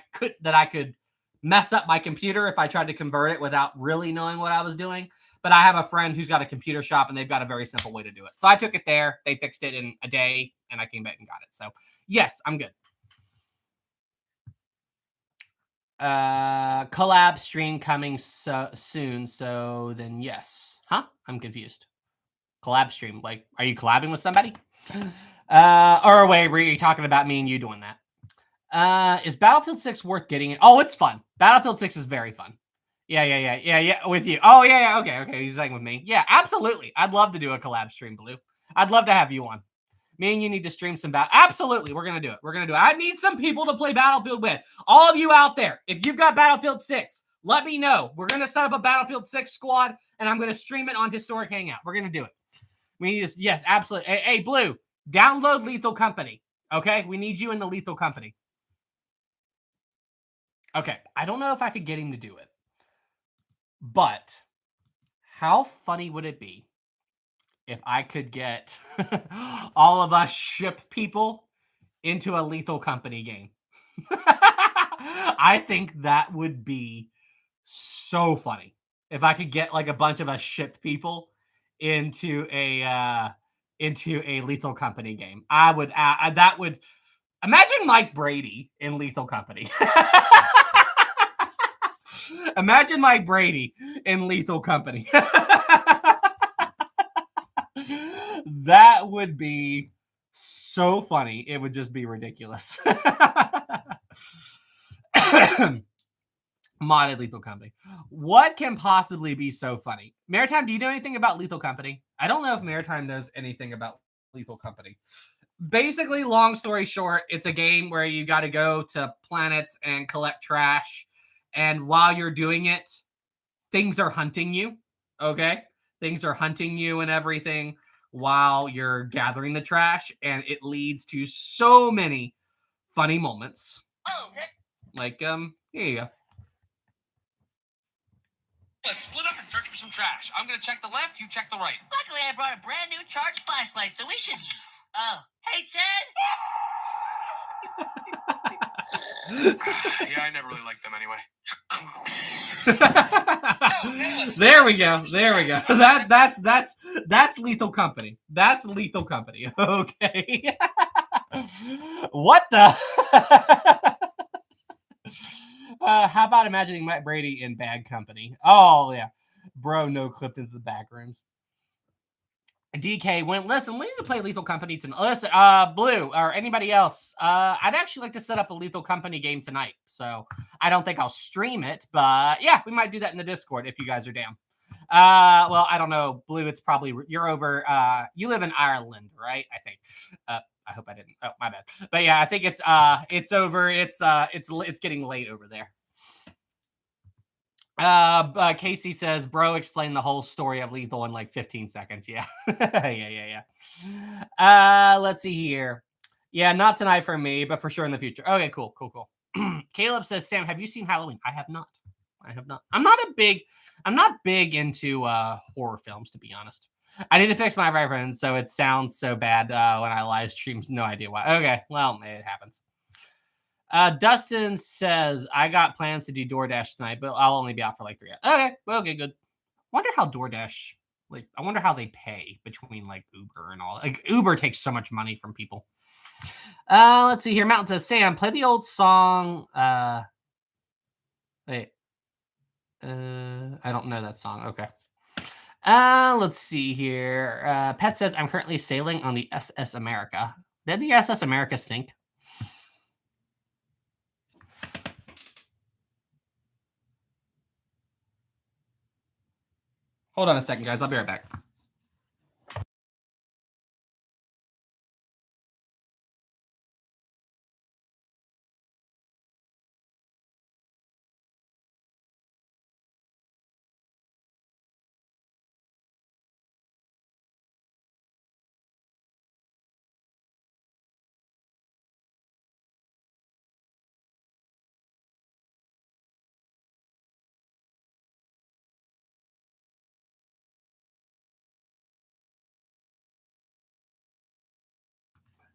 could mess up my computer if I tried to convert it without really knowing what I was doing. But I have a friend who's got a computer shop, and they've got a very simple way to do it. So I took it there. They fixed it in a day, and I came back and got it. So yes, I'm good. Collab stream coming soon. So then yes. Huh? I'm confused. Collab stream. Like, are you collabing with somebody? Or wait, were you talking about me and you doing that? Is Battlefield 6 worth getting it? Oh, it's fun. Battlefield 6 is very fun. Yeah, with you. Oh, yeah, okay. He's saying with me. Yeah, absolutely. I'd love to do a collab stream, Blue. I'd love to have you on. Me and you need to stream some Absolutely, we're gonna do it. I need some people to play Battlefield with. All of you out there, if you've got Battlefield 6, let me know. We're gonna set up a Battlefield 6 squad, and I'm gonna stream it on Historic Hangout. We're gonna do it. We need to, yes, absolutely. Hey, Blue, download Lethal Company. Okay, we need you in the Lethal Company. Okay, I don't know if I could get him to do it, but how funny would it be if I could get all of us ship people into a Lethal Company game? I think that would be so funny if I could get like a bunch of us ship people into a Lethal Company game. I would that would imagine Mike Brady in Lethal Company. Imagine Mike Brady in Lethal Company. That would be so funny. It would just be ridiculous. Modded Lethal Company. What can possibly be so funny? Maritime, do you know anything about Lethal Company? I don't know if Maritime knows anything about Lethal Company. Basically, long story short, it's a game where you got to go to planets and collect trash. And while you're doing it, things are hunting you. Okay? Things are hunting you and everything while you're gathering the trash. And it leads to so many funny moments. Oh, okay. Like, here you go. Let's split up and search for some trash. I'm gonna check the left, you check the right. Luckily, I brought a brand new charged flashlight, so we should. Oh, hey, Ted! Yeah, I never really liked them anyway. There we go. That's Lethal Company. That's Lethal Company. Okay. What the? How about imagining Matt Brady in Bad Company? Oh yeah, bro, no clipped into the back rooms. DK went, listen, we need to play Lethal Company tonight. Listen, Blue or anybody else, I'd actually like to set up a Lethal Company game tonight. So I don't think I'll stream it, but yeah, we might do that in the Discord if you guys are down. Well, I don't know, Blue, it's probably, you're over, you live in Ireland, right? I think. I hope I didn't. Oh, my bad. But yeah, I think it's over. It's getting late over there. Casey says, bro, explain the whole story of Lethal in like 15 seconds. Yeah. Yeah. Let's see here. Yeah, not tonight for me, but for sure in the future. Okay, cool. Caleb says, Sam, have you seen Halloween? I have not. I'm not big into horror films, to be honest. I need to fix my reference so it sounds so bad when I live stream. No idea why. Okay, well, it happens. Dustin says, I got plans to do DoorDash tonight, but I'll only be out for like 3 hours. Okay, good. Wonder how DoorDash, like, I wonder how they pay between like Uber and all. Like, Uber takes so much money from people. Let's see here. Mountain says, Sam, play the old song. Wait. I don't know that song. Okay. Let's see here. Pet says, I'm currently sailing on the SS America. Did the SS America sink? Hold on a second, guys. I'll be right back.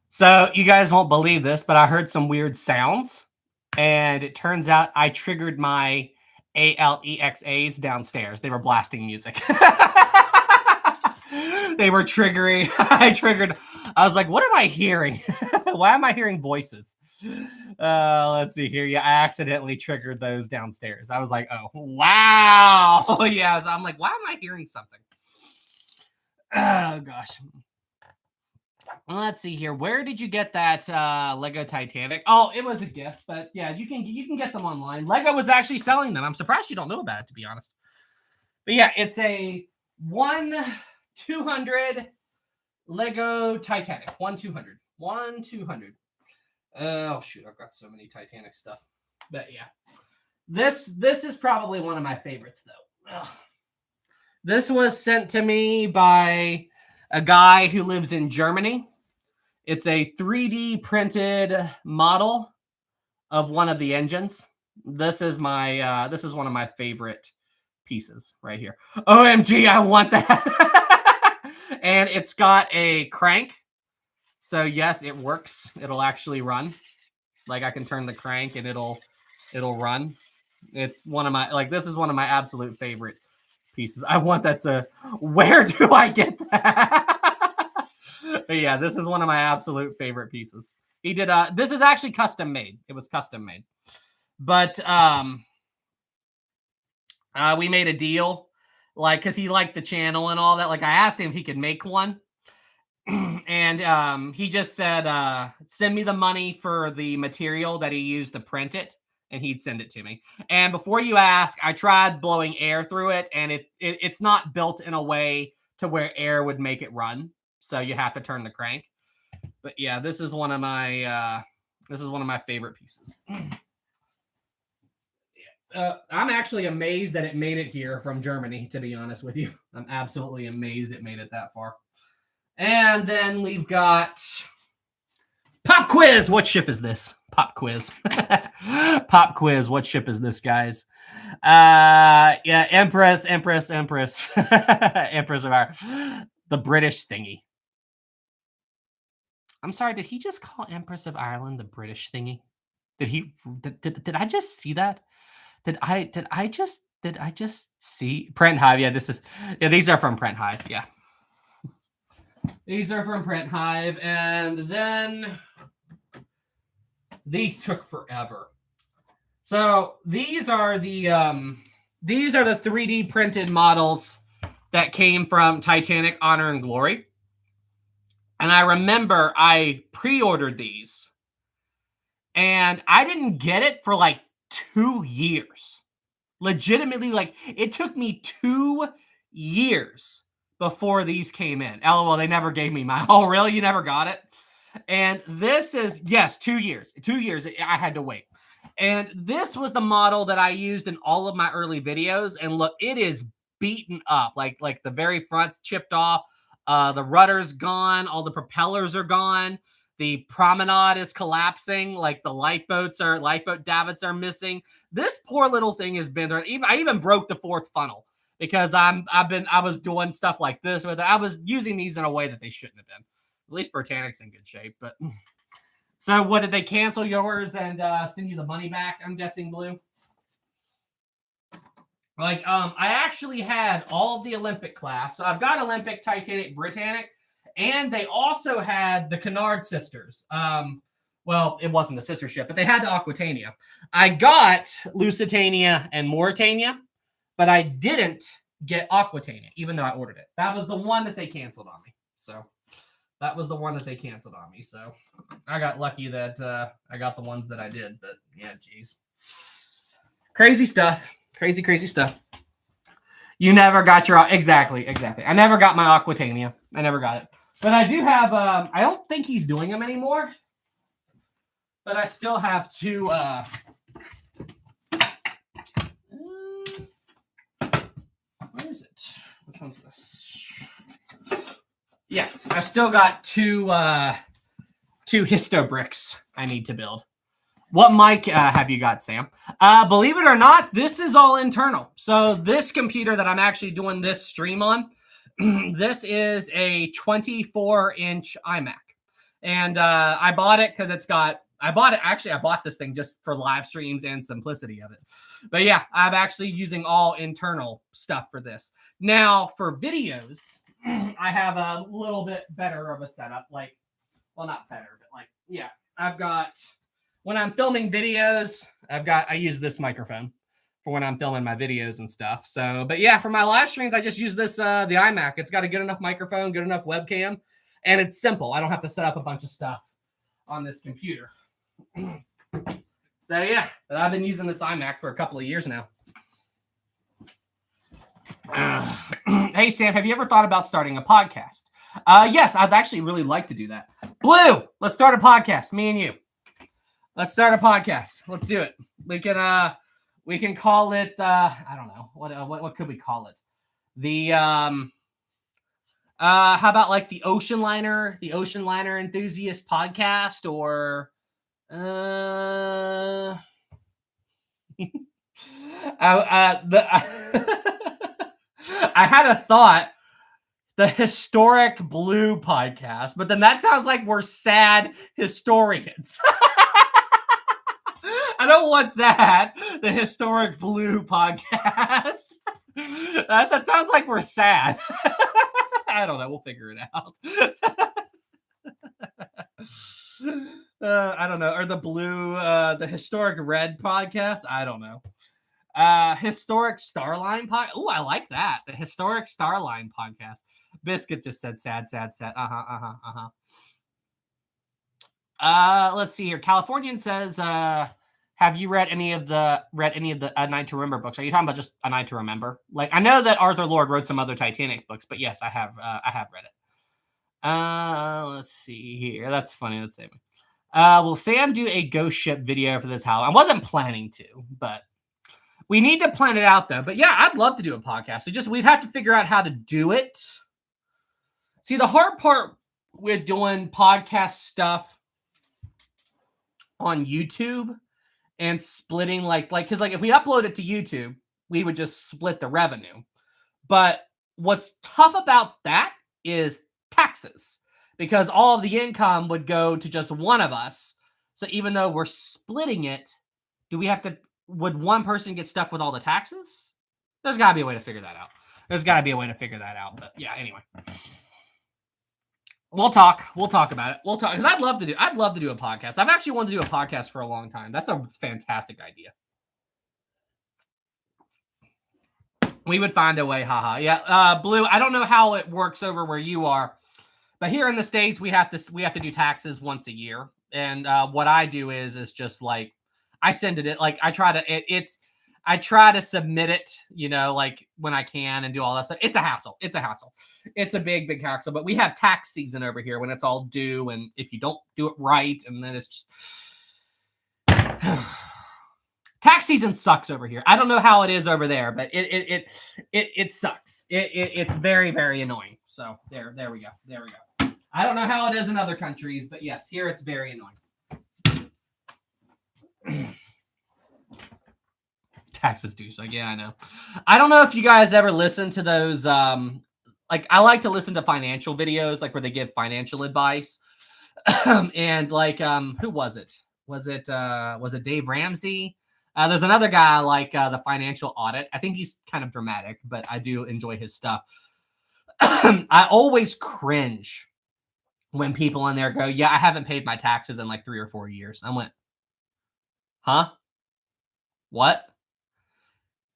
So you guys won't believe this, but I heard some weird sounds, and it turns out I triggered my ALEXAs downstairs. They were blasting music. They were triggering. I was like, what am I hearing? Why am I hearing voices? Let's see here. Yeah, I accidentally triggered those downstairs. I was like, oh, wow. Yeah, so I'm like, why am I hearing something? Oh, gosh. Let's see here. Where did you get that Lego Titanic? Oh, it was a gift, but yeah, you can get them online. Lego was actually selling them. I'm surprised you don't know about it, to be honest. But yeah, it's a 1/200 Lego Titanic. 1/200. 1/200. Oh shoot, I've got so many Titanic stuff. But yeah, this is probably one of my favorites though. Ugh. This was sent to me by a guy who lives in Germany. It's a 3D printed model of one of the engines. This is my this is one of my favorite pieces right here. OMG, I want that. And it's got a crank. So yes, it works. It'll actually run. Like I can turn the crank and it'll run. It's one of my this is one of my absolute favorite pieces. I want that to where do I get that? But yeah, this is one of my absolute favorite pieces. He did this is actually custom made. It was custom made. But we made a deal cuz he liked the channel and all that. Like I asked him if he could make one. And he just said send me the money for the material that he used to print it and he'd send it to me. And before you ask, I tried blowing air through it and it's not built in a way to where air would make it run. So you have to turn the crank. But yeah, this is one of my favorite pieces. I'm actually amazed that it made it here from Germany, to be honest with you. I'm absolutely amazed it made it that far. And then we've got Pop Quiz. What ship is this? Pop Quiz. Pop Quiz. What ship is this, guys? Yeah, Empress. Empress of our the British thingy. I'm sorry, did he just call Empress of Ireland the British thingy? Did I just see that? Did I just see Print Hive? Yeah, these are from Print Hive. Yeah. These are from Print Hive, and then these took forever. So these are the 3D printed models that came from Titanic Honor and Glory. And I remember I pre-ordered these and I didn't get it for like 2 years. Legitimately, it took me 2 years before these came in. LOL, they never gave me mine. Oh, really? You never got it? And this is, yes, 2 years. 2 years I had to wait. And this was the model that I used in all of my early videos. And look, it is beaten up. Like the very front's chipped off. The rudder's gone. All the propellers are gone. The promenade is collapsing. Like the lifeboat davits are missing. This poor little thing has been there. I even broke the 4th funnel. because I was doing stuff like this with it. I was using these in a way that they shouldn't have been. At least Britannic's in good shape. But so what, did they cancel yours and send you the money back? I'm guessing, Blue. Like, I actually had all of the Olympic class. So I've got Olympic, Titanic, Britannic, and they also had the Kennard sisters. Well, it wasn't a sister ship, but they had the Aquitania. I got Lusitania and Mauritania, but I didn't get Aquitania, even though I ordered it. That was the one that they canceled on me. So that was the one that they canceled on me. So I got lucky that I got the ones that I did. But yeah, geez. Crazy stuff. Crazy stuff. You never got your... Exactly. I never got my Aquitania. I never got it. But I do have... I don't think he's doing them anymore. But I still have two... Where is it? Which one's this? Yeah, I've still got two histo bricks I need to build. What mic have you got, Sam? Believe it or not, this is all internal. So this computer that I'm actually doing this stream on, this is a 24-inch iMac. And I bought it because it's got... I bought this thing just for live streams and simplicity of it. But yeah, I'm actually using all internal stuff for this. Now, for videos, I have a little bit better of a setup. Like, well, not better, but like, yeah, I've got... When I'm filming videos, I use this microphone for when I'm filming my videos and stuff. So, but yeah, for my live streams, I just use this, the iMac. It's got a good enough microphone, good enough webcam, and it's simple. I don't have to set up a bunch of stuff on this computer. So yeah, but I've been using this iMac for a couple of years now. Hey, Sam, have you ever thought about starting a podcast? Yes, I'd actually really like to do that. Blue, let's start a podcast, me and you. Let's start a podcast. Let's do it. We can call it I don't know. What could we call it? The how about like the Ocean Liner Enthusiast Podcast, or I had a thought, the Historic Blue Podcast, but then that sounds like we're sad historians. I don't want that. The Historic Blue Podcast. That sounds like we're sad. I don't know. We'll figure it out. I don't know. Or the blue, the Historic Red Podcast. I don't know. Historic Starline Podcast. Oh, I like that. The Historic Starline Podcast. Biscuit just said sad. Let's see here. Californian says, have you read any of the A Night to Remember books? Are you talking about just A Night to Remember? Like, I know that Arthur Lord wrote some other Titanic books, but yes, I have read it. Let's see here. That's funny. Let's see. Will Sam do a ghost ship video for this house? I wasn't planning to, but we need to plan it out though. But yeah, I'd love to do a podcast. We'd have to figure out how to do it. See, the hard part with doing podcast stuff on YouTube and splitting because if we upload it to YouTube, we would just split the revenue. But what's tough about that is taxes, because all of the income would go to just one of us. So even though we're splitting it, would one person get stuck with all the taxes? There's got to be a way to figure that out. But yeah, anyway. We'll talk about it. Because I'd love to do a podcast. I've actually wanted to do a podcast for a long time. That's a fantastic idea. We would find a way. Haha. Yeah. Blue, I don't know how it works over where you are, but here in the States, we have to do taxes once a year. And what I do is just like, I send it, like I try to submit it, like when I can and do all that stuff. It's a hassle. It's a big hassle. But we have tax season over here when it's all due. And if you don't do it right, and then it's just... Tax season sucks over here. I don't know how it is over there, but it sucks. It's very, very annoying. So there we go. I don't know how it is in other countries, but yes, here it's very annoying. taxes due. So yeah, I know. I don't know if you guys ever listen to those. Like I like to listen to financial videos, like where they give financial advice. And like, who was it? Was it Dave Ramsey? There's another guy like the financial audit. I think he's kind of dramatic, but I do enjoy his stuff. I always cringe when people in there go, "Yeah, I haven't paid my taxes in like 3 or 4 years." I went, "Huh? What?"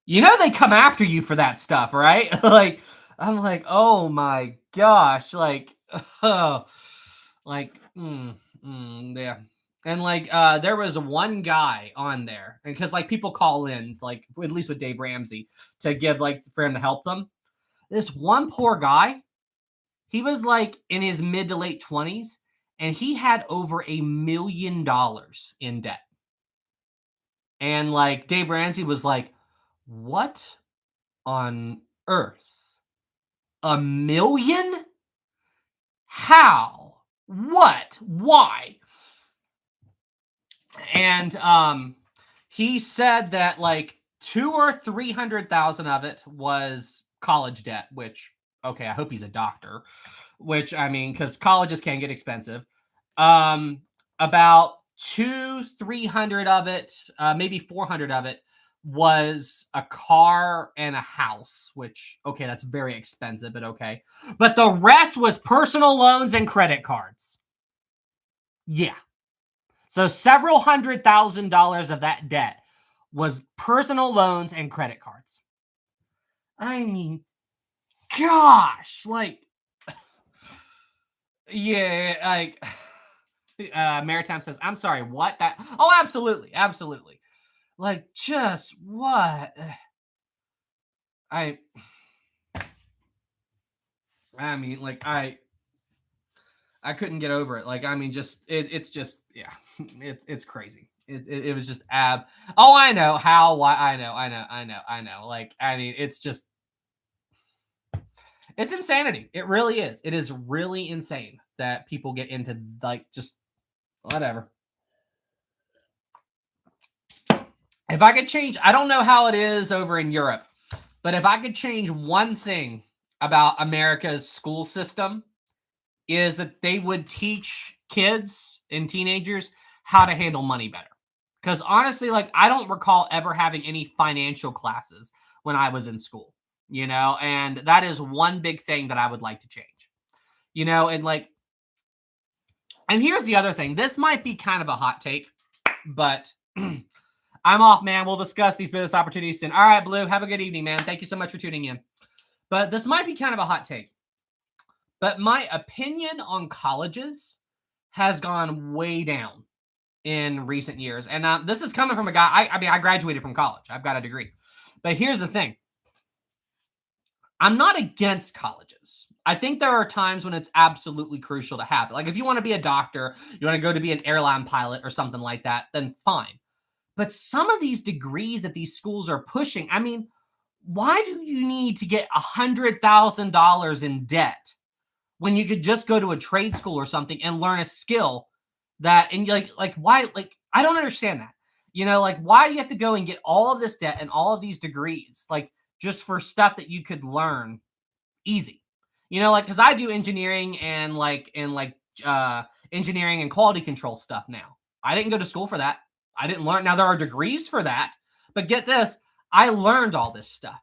You know they come after you for that stuff, right? Like I'm like, "Oh my gosh!" Like, oh, like, yeah. And like, there was one guy on there, and because like people call in, like at least with Dave Ramsey, to give like for him to help them. This one poor guy, he was like in his mid to late 20s, and he had over $1 million in debt. And like Dave Ramsey was like, "What on earth? $1 million? How? What? Why?" And he said that like 200,000 or 300,000 of it was college debt, which okay, I hope he's a doctor, which I mean, because colleges can get expensive. About 300 of it, maybe 400 of it was a car and a house, which okay, that's very expensive, but okay. But the rest was personal loans and credit cards. Yeah. So several $100,000 of that debt was personal loans and credit cards. I mean, gosh, like, yeah, like, Maritime says, "I'm sorry, what?" That? Oh, absolutely, absolutely. Like, just what? I, I mean, like, I couldn't get over it. Like, I mean, just it's just yeah, it's crazy. It was just ab. Oh, I know how. Why? I know. Like, I mean, it's just it's insanity. It really is. It is really insane that people get into like just whatever. If I could change, I don't know how it is over in Europe, but if I could change one thing about America's school system, is that they would teach kids and teenagers how to handle money better. Because honestly, like I don't recall ever having any financial classes when I was in school, and that is one big thing that I would like to change, and like, and here's the other thing. This might be kind of a hot take, but I'm off, man. We'll discuss these business opportunities soon. All right, Blue, have a good evening, man. Thank you so much for tuning in. But this might be kind of a hot take. But my opinion on colleges has gone way down in recent years. And this is coming from a guy, I mean, I graduated from college. I've got a degree. But here's the thing. I'm not against colleges. I think there are times when it's absolutely crucial to have it. Like if you want to be a doctor, you want to go to be an airline pilot or something like that, then fine. But some of these degrees that these schools are pushing, I mean, why do you need to get $100,000 in debt when you could just go to a trade school or something and learn a skill that, and like why, like, I don't understand that, like why do you have to go and get all of this debt and all of these degrees, like just for stuff that you could learn easy, like, cause I do engineering and engineering and quality control stuff now. I didn't go to school for that. I didn't learn. Now there are degrees for that, but get this, I learned all this stuff,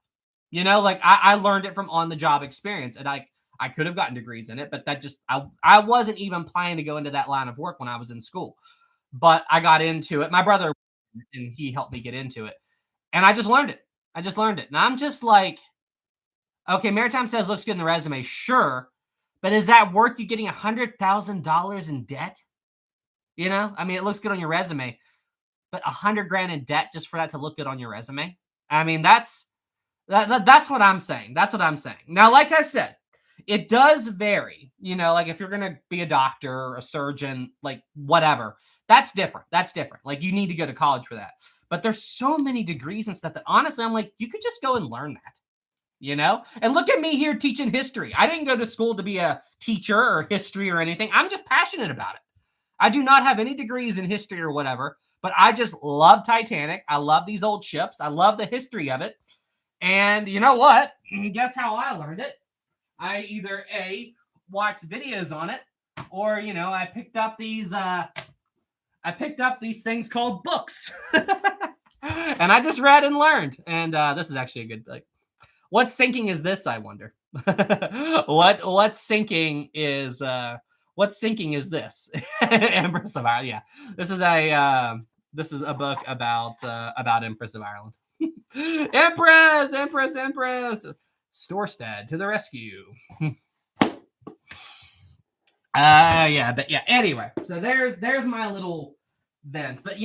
like I learned it from on the job experience, and I could have gotten degrees in it, but that just, I wasn't even planning to go into that line of work when I was in school, but I got into it. My brother, and he helped me get into it, and I just learned it. And I'm just like, okay, Maritime says looks good in the resume. Sure. But is that worth you getting $100,000 in debt? I mean, it looks good on your resume, but $100,000 in debt just for that to look good on your resume. I mean, that's what I'm saying. That's what I'm saying. Now, like I said, it does vary, like if you're going to be a doctor or a surgeon, like whatever, that's different. Like you need to go to college for that. But there's so many degrees and stuff that honestly, I'm like, you could just go and learn that, and look at me here teaching history. I didn't go to school to be a teacher or history or anything. I'm just passionate about it. I do not have any degrees in history or whatever, But I just love Titanic. I love these old ships. I love the history of it. And you know what? Guess how I learned it? I either A, watched videos on it, or I picked up these things called books. And I just read and learned. And this is actually a good what sinking is this, I wonder? What sinking is this? Empress of Ireland. Yeah. This is a book about Empress of Ireland. Empress. Storstad to the rescue. Anyway, so there's my little vent. But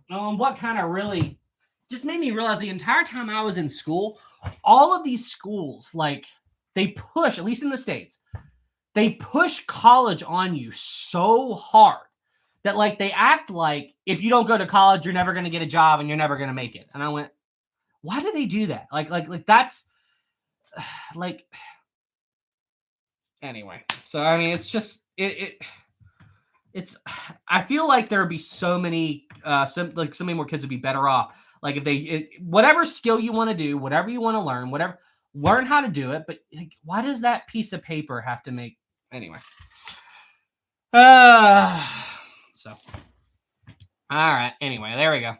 what kind of really just made me realize the entire time I was in school, all of these schools, like, they push, at least in the States, they push college on you so hard that, like, they act like if you don't go to college, you're never going to get a job and you're never going to make it. And I went, why do they do that? Like that's like, anyway. So, I mean, it's just, it's, I feel like there would be so many more kids would be better off. Like, if whatever skill you want to do, whatever you want to learn, learn how to do it. But like, why does that piece of paper have to make, anyway? So, all right. Anyway, there we go.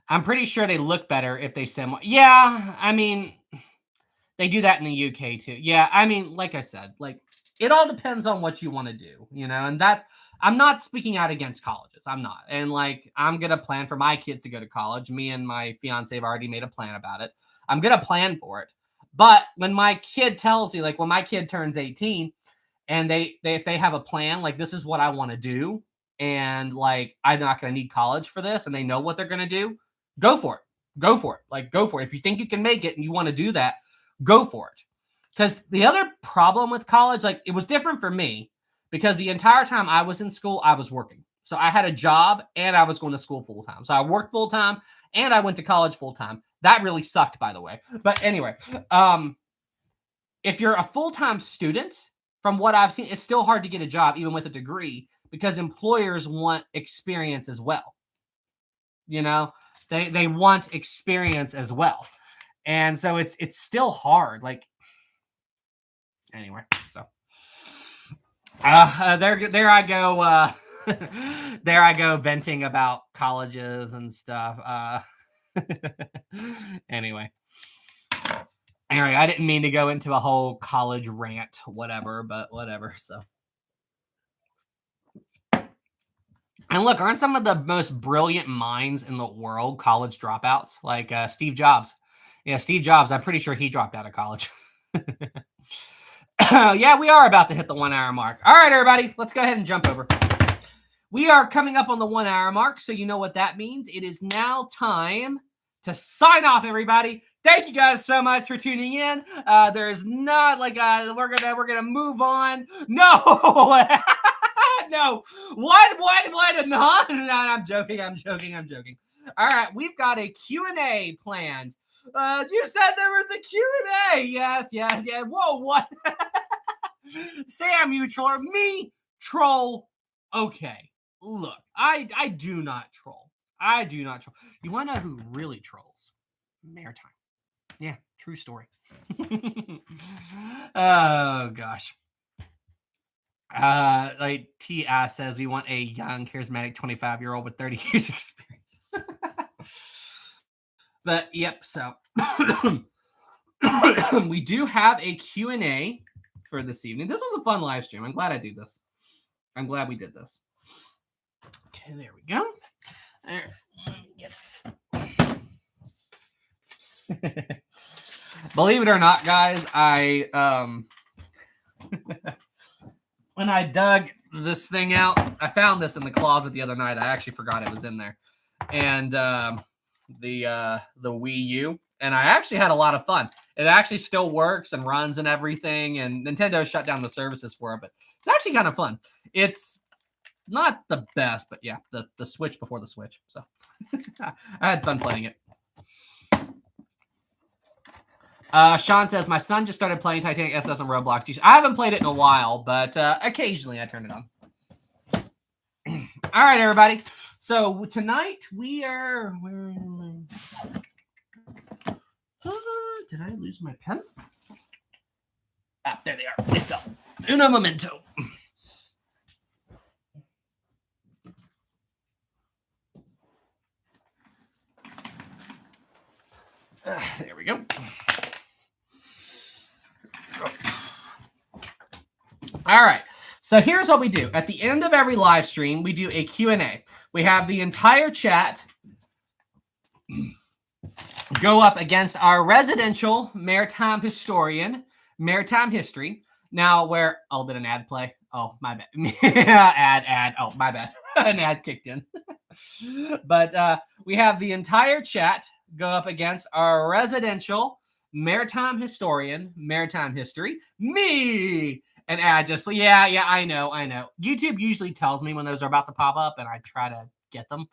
I'm pretty sure they look better if they send one. Yeah, I mean, they do that in the UK too. Yeah, I mean, like I said, like, it all depends on what you want to do, and I'm not speaking out against colleges. I'm not. And like, I'm going to plan for my kids to go to college. Me and my fiance have already made a plan about it. I'm going to plan for it. But when my kid tells you, like, when my kid turns 18 and if they have a plan, like, this is what I want to do, and like, I'm not going to need college for this, and they know what they're going to do, go for it. Go for it. Like, go for it. If you think you can make it and you want to do that, go for it. Because the other problem with college, like, it was different for me because the entire time I was in school, I was working. So I had a job and I was going to school full time. So I worked full time and I went to college full time. That really sucked, by the way. But anyway, if you're a full-time student, from what I've seen, it's still hard to get a job even with a degree because employers want experience as well. They want experience as well. And so it's still hard. Like, anyway, so there I go. There I go venting about colleges and stuff. Anyway, I didn't mean to go into a whole college rant, but whatever. So, and look, aren't some of the most brilliant minds in the world college dropouts? Like Steve Jobs. Yeah, Steve Jobs. I'm pretty sure he dropped out of college. Yeah, we are about to hit the 1 hour mark. All right, everybody, let's go ahead and jump over. We are coming up on the 1 hour mark, so you know what that means. It is now time to sign off, everybody. Thank you guys so much for tuning in. There's not like we're gonna move on. No, no. What? No, I'm joking. All right, we've got a Q&A planned. You said there was a Q&A. Yes. Whoa, what? Sam, you troll. Me, troll. Okay. Look, I do not troll. You want to know who really trolls? Maritime. Yeah, true story. Oh, gosh. Like T.S. says, we want a young, charismatic 25-year-old with 30 years experience. But, yep, so we do have a Q&A for this evening. This was a fun live stream. I'm glad I do this. I'm glad we did this. Okay, there we go. Believe it or not, guys, when I dug this thing out, I found this in the closet the other night. I actually forgot it was in there. And the Wii U, and I actually had a lot of fun. It actually still works and runs and everything, and Nintendo shut down the services for it, but it's actually kind of fun. It's not the best, but yeah, the Switch before the Switch. So I had fun playing it. Sean says, my son just started playing Titanic SS on Roblox. I haven't played it in a while, but occasionally I turn it on. All right, everybody. So tonight we are... did I lose my pen? Ah, there they are. They fell. Uno momento. There we go. All right. So here's what we do. At the end of every live stream, we do a Q&A. We have the entire chat go up against our residential maritime historian, maritime history. Now, where... Oh, did an ad play? Oh, my bad. ad. Oh, my bad. An ad kicked in. But we have the entire chat go up against our residential maritime historian, maritime history, me. An ad just... Yeah, I know. YouTube usually tells me when those are about to pop up, and I try to get them.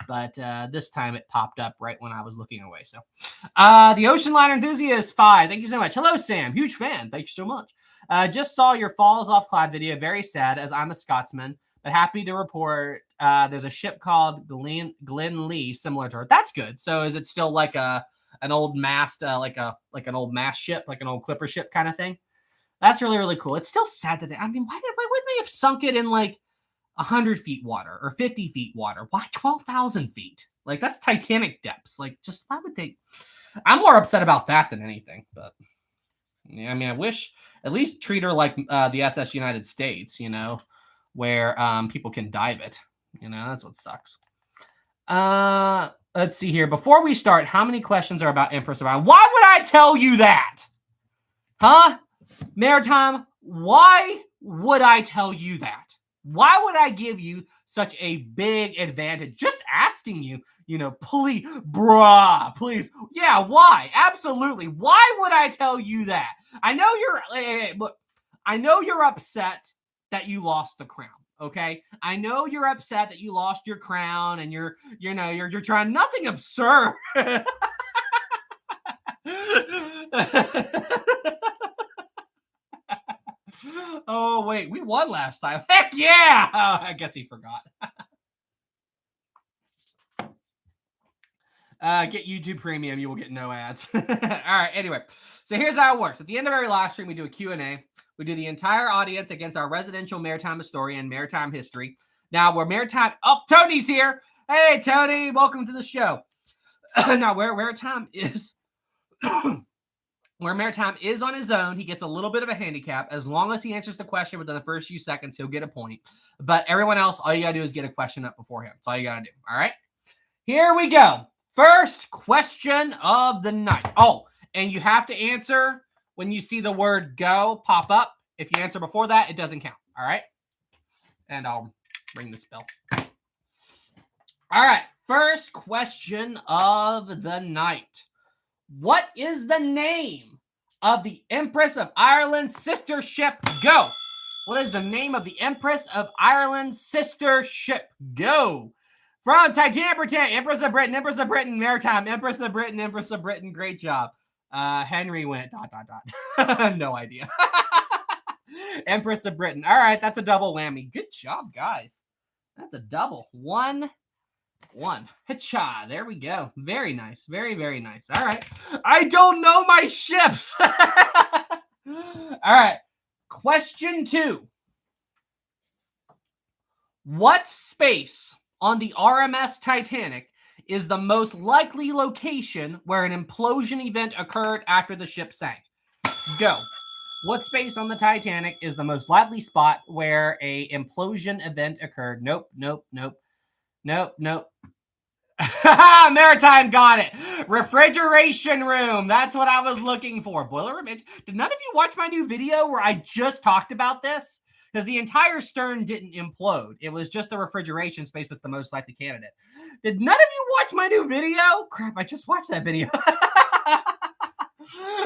But this time it popped up right when I was looking away. So the Ocean Liner Enthusiast 5. Thank you so much. Hello, Sam. Huge fan. Thank you so much. Just saw your Falls Off Clyde video. Very sad as I'm a Scotsman, but happy to report there's a ship called Glen Lee similar to her. That's good. So is it still like an old mast, like an old mast ship, like an old clipper ship kind of thing? That's really, really cool. It's still sad that why wouldn't they have sunk it in like 100 feet water or 50 feet water? Why 12,000 feet? Like, that's Titanic depths. Like, just why would they? I'm more upset about that than anything. But yeah, I mean, I wish at least treat her like the SS United States, where people can dive it. That's what sucks. Let's see here. Before we start, how many questions are about Empress of Ireland? Why would I tell you that? Huh? Maritime, why would I tell you that? Why would I give you such a big advantage? Just asking you, please, bruh, please. Yeah, why? Absolutely. Why would I tell you that? I know look, I know you're upset that you lost the crown, okay? I know you're upset that you lost your crown and you're trying nothing absurd. Oh, wait, we won last time. Heck yeah! Oh, I guess he forgot. Get YouTube Premium. You will get no ads. All right, anyway. So here's how it works. At the end of every live stream, we do a Q&A. We do the entire audience against our residential maritime historian, maritime history. Now, we're maritime... Oh, Tony's here. Hey, Tony. Welcome to the show. Now, where maritime is... Where Maritime is on his own, he gets a little bit of a handicap. As long as he answers the question within the first few seconds, he'll get a point. But everyone else, all you got to do is get a question up before him. That's all you got to do. All right? Here we go. First question of the night. Oh, and you have to answer when you see the word go pop up. If you answer before that, it doesn't count. All right? And I'll ring this bell. All right. First question of the night. What is the name of the Empress of Ireland's sister ship? Go. What is the name of the Empress of Ireland's sister ship? Go. From Titanic, Britannia, Empress of Britain, Maritime, Empress of Britain. Great job. Henry went ... No idea. Empress of Britain. All right, that's a double whammy. Good job, guys. That's a double. 1-1. Hacha. There we go. Very nice. Very, very nice. All right. I don't know my ships. All right. Question 2. What space on the RMS Titanic is the most likely location where an implosion event occurred after the ship sank? Go. What space on the Titanic is the most likely spot where a implosion event occurred? Nope. Maritime got it. Refrigeration room. That's what I was looking for. Boiler room. Did none of you watch my new video where I just talked about this? Because the entire stern didn't implode. It was just the refrigeration space that's the most likely candidate. Did none of you watch my new video? Crap, I just watched that video.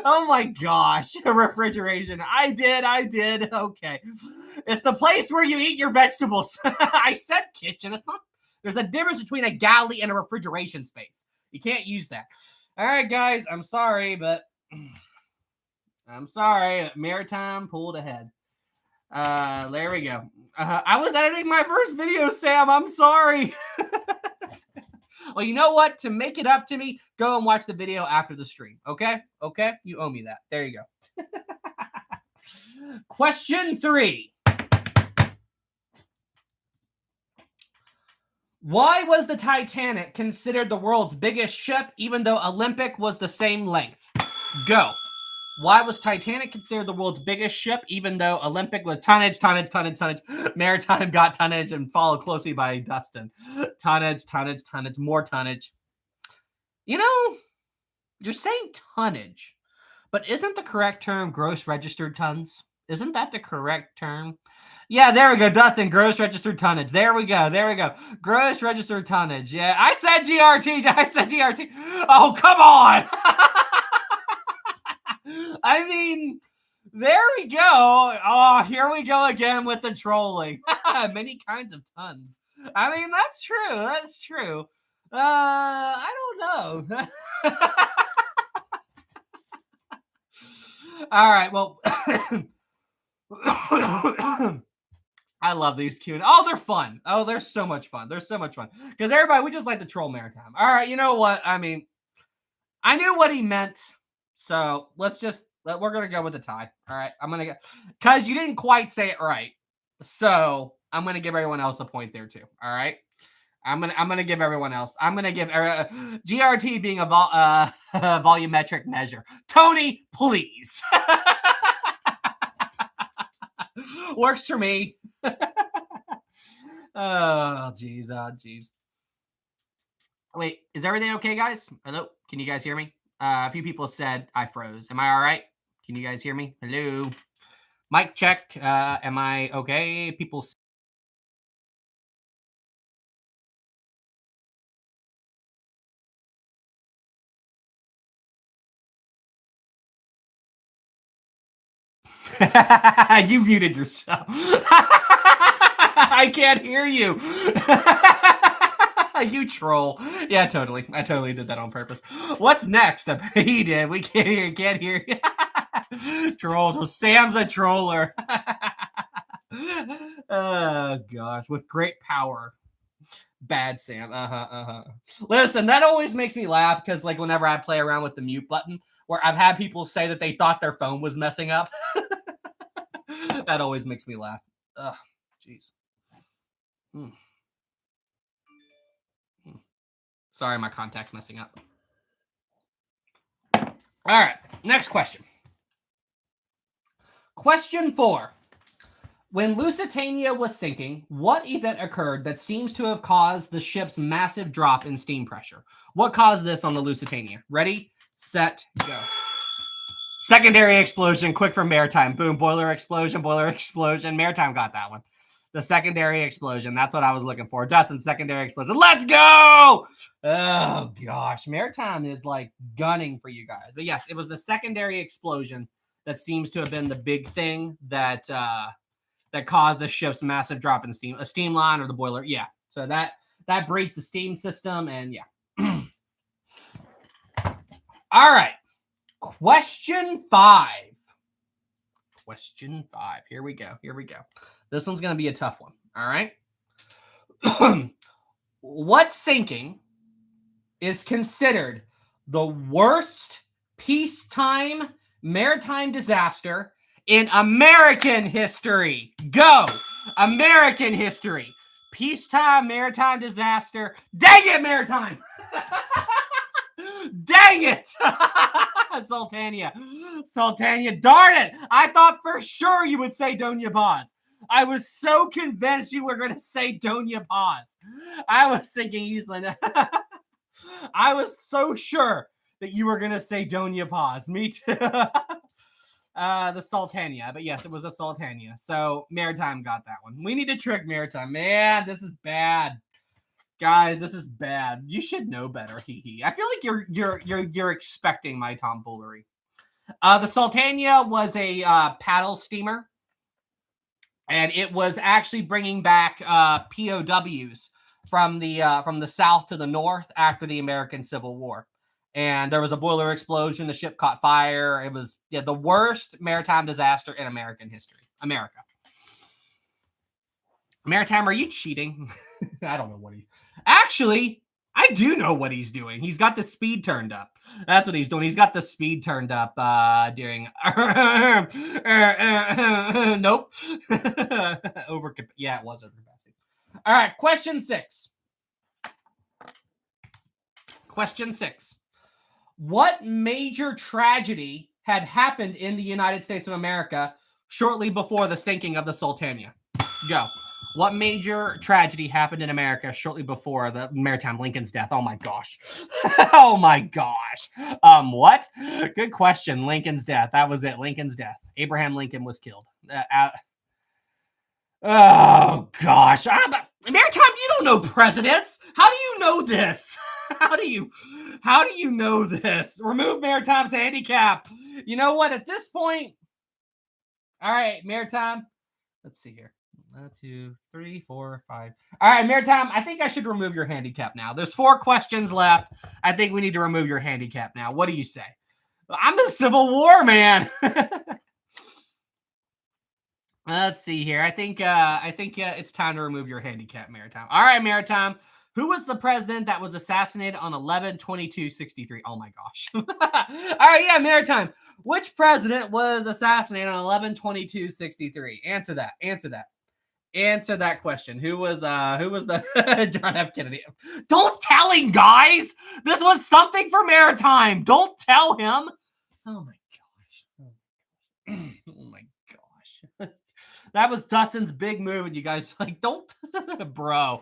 Oh my gosh. Refrigeration. I did. Okay. It's the place where you eat your vegetables. I said kitchen. It's not. There's a difference between a galley and a refrigeration space. You can't use that. All right, guys. I'm sorry, but I'm sorry. Maritime pulled ahead. There we go. I was editing my first video, Sam. I'm sorry. Well, you know what? To make it up to me, go and watch the video after the stream. Okay? Okay? You owe me that. There you go. Question 3. Why was the Titanic considered the world's biggest ship, even though Olympic was the same length? Go. Why was Titanic considered the world's biggest ship, even though Olympic was tonnage? Maritime got tonnage and followed closely by Dustin. Tonnage, more tonnage. You know, you're saying tonnage, but isn't the correct term gross registered tons? Isn't that the correct term? Yeah, there we go, Dustin. Gross registered tonnage. There we go. Gross registered tonnage. Yeah, I said GRT. Oh, come on. I mean, there we go. Oh, here we go again with the trolling. Many kinds of tons. I mean, that's true. I don't know. All right, well, I love these Q&A. Oh, they're fun. Oh, they're so much fun. Because everybody, we just like to troll Maritime. All right, you know what? I mean, I knew what he meant. So we're going to go with the tie. All right, I'm going to go. Because you didn't quite say it right. So I'm going to give everyone else a point there too. All right. I'm gonna give everyone else. I'm gonna give GRT being a volumetric measure. Tony, please. Works for me. Oh, geez. Wait, is everything okay, guys? Hello? Can you guys hear me? A few people said I froze. Am I all right? Can you guys hear me? Hello? Mic check. Am I okay? People. You muted yourself. I can't hear you. You troll. Yeah, totally. I totally did that on purpose. What's next? He did. We can't hear you. Troll. Sam's a troller. Oh, gosh. With great power. Bad Sam. Listen, that always makes me laugh because, like, whenever I play around with the mute button, where I've had people say that they thought their phone was messing up. That always makes me laugh. Ugh, jeez. Sorry, my contact's messing up. All right, next question. Question 4. When Lusitania was sinking, what event occurred that seems to have caused the ship's massive drop in steam pressure? What caused this on the Lusitania? Ready, set, go. Secondary explosion, quick from Maritime. Boom, boiler explosion. Maritime got that one. The secondary explosion. That's what I was looking for. Dustin, secondary explosion. Let's go! Oh, gosh. Maritime is, like, gunning for you guys. But, yes, it was the secondary explosion that seems to have been the big thing that caused the ship's massive drop in steam. A steam line or the boiler. Yeah. So that breaks the steam system, and, yeah. All right. Question 5. Here we go. This one's going to be a tough one. All right. What sinking is considered the worst peacetime maritime disaster in American history? Go. American history. Peacetime maritime disaster. Dang it, Maritime. Dang it! Sultania. Darn it! I thought for sure you would say Doña Paz. I was so convinced you were going to say Doña Paz. I was thinking Eastland. I was so sure that you were going to say Doña Paz. Me too. The Sultania. But yes, it was a Sultania. So Maritime got that one. We need to trick Maritime. Man, this is bad. Guys, this is bad. You should know better. I feel like you're expecting my tomfoolery. The Sultania was a paddle steamer, and it was actually bringing back POWs from the South to the North after the American Civil War. And there was a boiler explosion. The ship caught fire. It was the worst maritime disaster in American history. America. Maritime, are you cheating? I don't know what he... Actually, I do know what he's doing. He's got the speed turned up. That's what he's doing. He's got the speed turned up during... Nope. Yeah, it was overcapacity. All right, question 6. Question 6. What major tragedy had happened in the United States of America shortly before the sinking of the Sultana? Go. What major tragedy happened in America shortly before the Maritime Lincoln's death? Oh my gosh. Oh my gosh. What? Good question. Lincoln's death. That was it. Lincoln's death. Abraham Lincoln was killed. Oh gosh. Maritime, you don't know presidents. How do you know this? How do you know this? Remove Maritime's handicap. You know what? At this point, all right, Maritime. Let's see here. 1, 2, 3, 4, 5. All right, Maritime, I think I should remove your handicap now. There's 4 questions left. I think we need to remove your handicap now. What do you say? I'm the Civil War man. Let's see here. I think it's time to remove your handicap, Maritime. All right, Maritime. Who was the president that was assassinated on 11/22/63? Oh my gosh. All right, yeah, Maritime. Which president was assassinated on 11/22/63? Answer that. Answer that question. Who was the John F. Kennedy? Don't tell him, guys. This was something for Maritime. Don't tell him. Oh my gosh. Oh my gosh. That was Dustin's big move, and you guys like, don't, bro.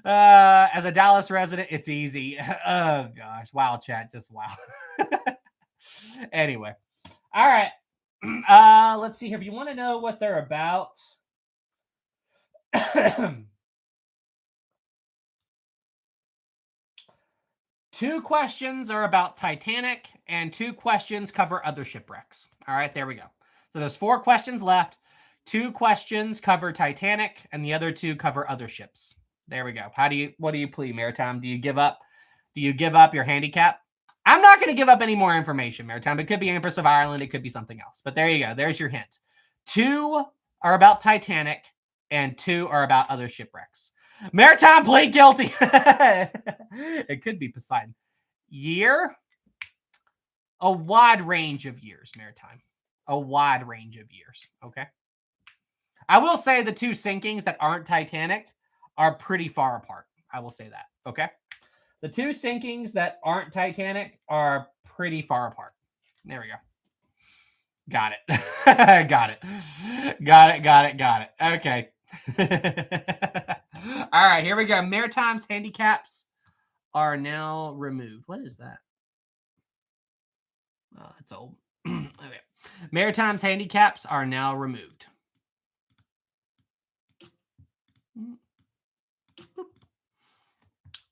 As a Dallas resident, it's easy. Oh gosh, wow, chat, just wow. Anyway, all right. Let's see here. If you want to know what they're about, 2 questions are about Titanic, and 2 questions cover other shipwrecks. All right, there we go. So there's 4 questions left. 2 questions cover Titanic, and the other 2 cover other ships. There we go. What do you plead, Maritime? Do you give up? Do you give up your handicap? I'm not going to give up any more information, Maritime. It could be Empress of Ireland. It could be something else. But there you go. There's your hint. 2 are about Titanic, and 2 are about other shipwrecks. Maritime, plead guilty. It could be Poseidon. Year? A wide range of years, Maritime. A wide range of years. Okay. I will say the 2 sinkings that aren't Titanic are pretty far apart. I will say that. Okay. The 2 sinkings that aren't Titanic are pretty far apart. There we go. Got it. Got it. Okay. All right, here we go. Maritime's handicaps are now removed. What is that? Oh, it's old. Okay. Maritime's handicaps are now removed.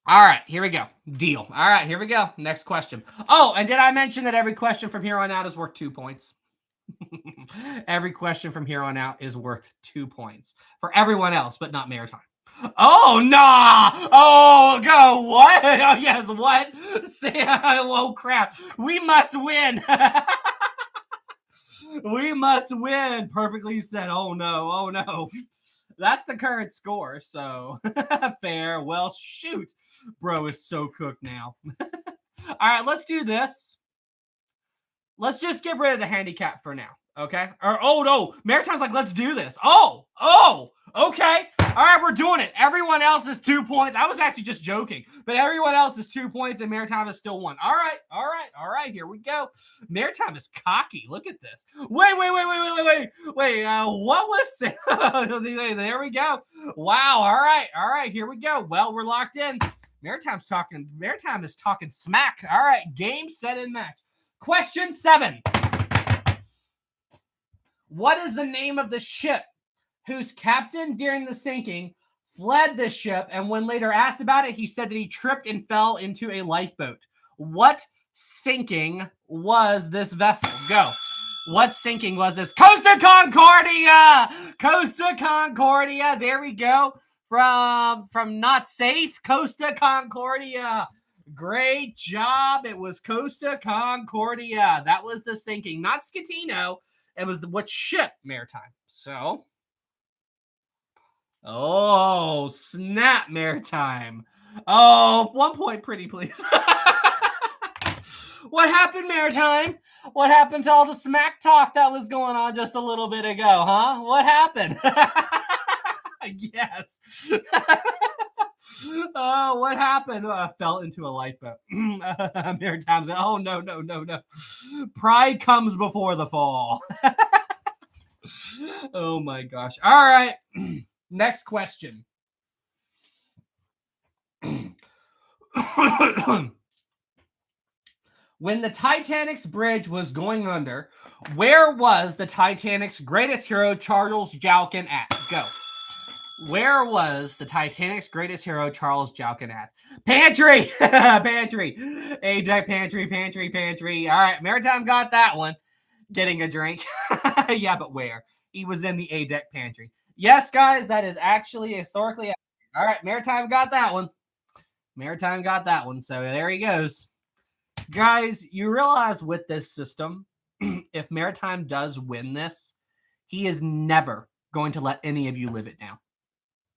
All right, here we go. Deal. All right, here we go. Next question. Oh, and did I mention that every question from here on out is worth 2 points? Every question from here on out is worth 2 points for everyone else, but not Maritime. Oh, nah. Oh, go. What? Oh, yes, what? Oh, crap. We must win. We must win. Perfectly said. Oh, no. Oh, no. That's the current score, so fair. Well, shoot. Bro is so cooked now. All right, let's do this. Let's just get rid of the handicap for now, okay? Or, oh, no. Maritime's like, let's do this. Oh, okay. All right, we're doing it. Everyone else is 2 points. I was actually just joking, but everyone else is 2 points, and Maritime is still 1. All right. Here we go. Maritime is cocky. Look at this. Wait. What was there we go. Wow. All right. Here we go. Well, we're locked in. Maritime is talking smack. All right. Game, set, and match. Question 7. What is the name of the ship whose captain during the sinking fled the ship, and when later asked about it, he said that he tripped and fell into a lifeboat? What sinking was this vessel? Go. What sinking was this? Costa Concordia! Costa Concordia. There we go. From Not Safe, Costa Concordia. Great job. It was Costa Concordia. That was the sinking, not Scatino. It was what ship, Maritime. So, oh, snap, Maritime. Oh, 1 point, pretty please. What happened, Maritime? What happened to all the smack talk that was going on just a little bit ago, huh? What happened? Yes. Oh, what happened? Fell into a lifeboat. Maritime's like, oh, no, no, no, no. Pride comes before the fall. Oh, my gosh. All right. Next question. When the Titanic's bridge was going under, where was the Titanic's greatest hero, Charles Jalkin, at? Go. Where was the Titanic's greatest hero, Charles Jalkin, at? Pantry! Pantry! A-deck pantry, pantry, pantry. All right, Maritime got that one. Getting a drink. Yeah, but where? He was in the A-deck pantry. Yes, guys, that is actually historically accurate. All right, Maritime got that one. Maritime got that one, so there he goes. Guys, you realize with this system, if Maritime does win this, he is never going to let any of you live it down.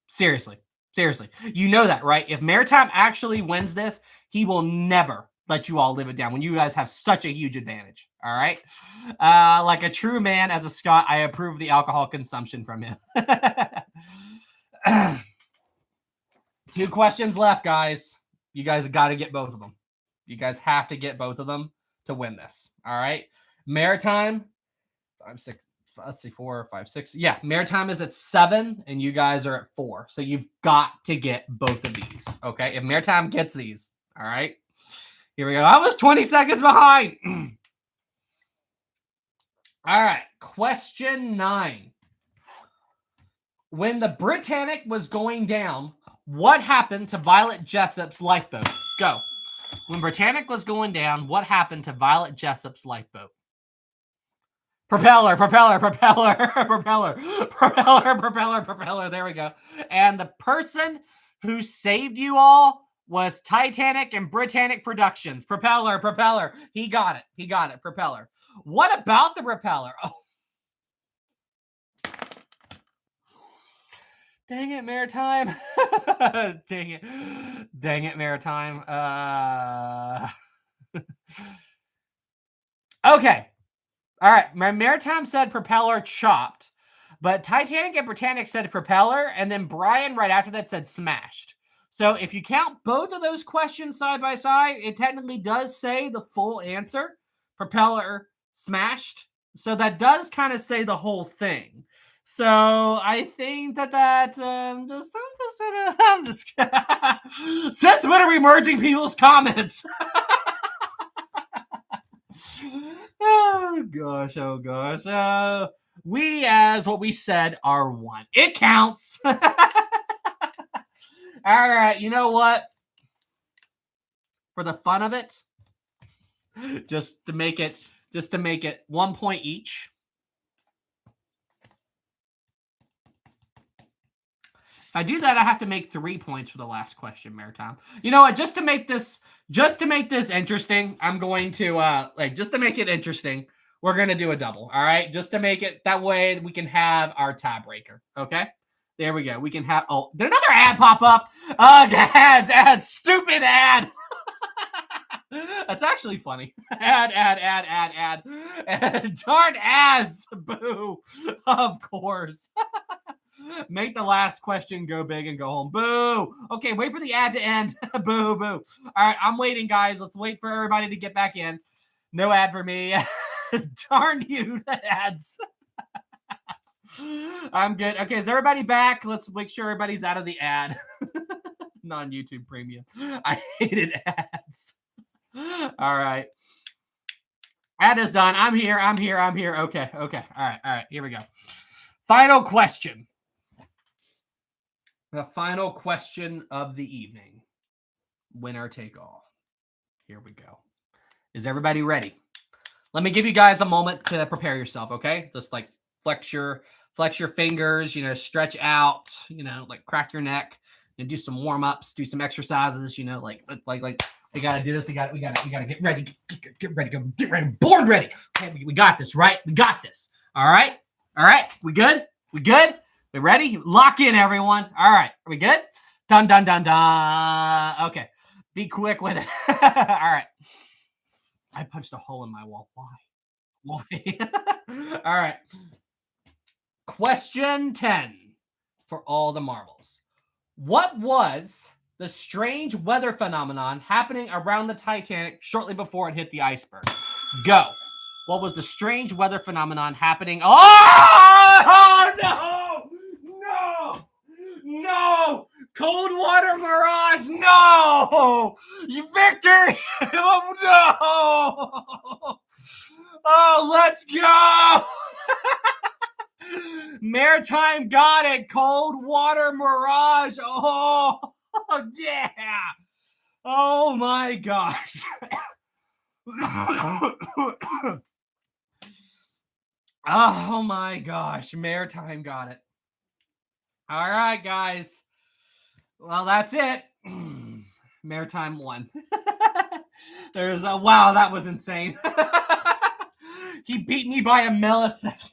Seriously. Seriously. You know that, right? If Maritime actually wins this, he will never let you all live it down when you guys have such a huge advantage. All right? Like a true man as a Scot, I approve the alcohol consumption from him. 2 questions left, guys. You guys got to get both of them. You guys have to get both of them to win this. All right. Maritime, 5, 6, let's see, 4, 5, 6. Yeah, Maritime is at 7, and you guys are at 4. So you've got to get both of these. Okay. If Maritime gets these, all right. Here we go. I was 20 seconds behind. All right. Question 9. When the Britannic was going down, what happened to Violet Jessup's lifeboat? Go. When Britannic was going down, what happened to Violet Jessup's lifeboat? Propeller, propeller, propeller, propeller, propeller, propeller, propeller. There we go. And the person who saved you all was Titanic and Britannic Productions. Propeller, propeller. He got it. He got it. Propeller. What about the propeller? Oh. Dang it, Maritime. Dang it. Dang it, Maritime. Okay. All right. My Maritime said propeller chopped, but Titanic and Britannic said propeller, and then Brian right after that said smashed. So if you count both of those questions side by side, it technically does say the full answer. Propeller smashed. So that does kind of say the whole thing. So I think that I'm just since when are we merging people's comments? Oh gosh, oh gosh. We as what we said are 1. It counts. All right, you know what? For the fun of it, just to make it 1 point each. If I do that, I have to make 3 points for the last question, Maritime. You know what? Just to make this interesting, I'm going to just to make it interesting, we're gonna do a double. All right, just to make it that way we can have our tiebreaker. Okay, there we go. We can have. Oh, did another ad pop up? Ads, stupid ad. That's actually funny. Ad. Darn ads. Boo. Of course. Make the last question go big and go home. Boo. Okay, wait for the ad to end. Boo, boo. All right, I'm waiting, guys. Let's wait for everybody to get back in. No ad for me. Darn you, the ads. I'm good. Okay, is everybody back? Let's make sure everybody's out of the ad. Non-YouTube premium. I hated ads. All right. Ad is done. I'm here. Okay. All right. Here we go. Final question. The final question of the evening. Winner take all. Here we go. Is everybody ready? Let me give you guys a moment to prepare yourself, okay? Just like flex your fingers, stretch out, like crack your neck and do some warm-ups, do some exercises, like We gotta do this. We gotta get ready. Get ready. Get ready. Board ready. Okay, we got this, right? We got this. All right. All right. We good? We good? We ready? Lock in, everyone. All right. Are we good? Dun dun dun dun. Okay. Be quick with it. All right. I punched a hole in my wall. Why? All right. Question 10 for all the marbles. What was the strange weather phenomenon happening around the Titanic shortly before it hit the iceberg? Go. What was the strange weather phenomenon happening? Oh no! No! No! Cold water mirage! No! Victory! Oh no! Oh, let's go! Maritime got it. Cold water mirage. Oh, yeah. Oh my gosh. Oh my gosh. Maritime got it. All right, guys. Well, that's it. Maritime won. There's a wow, that was insane. He beat me by a millisecond.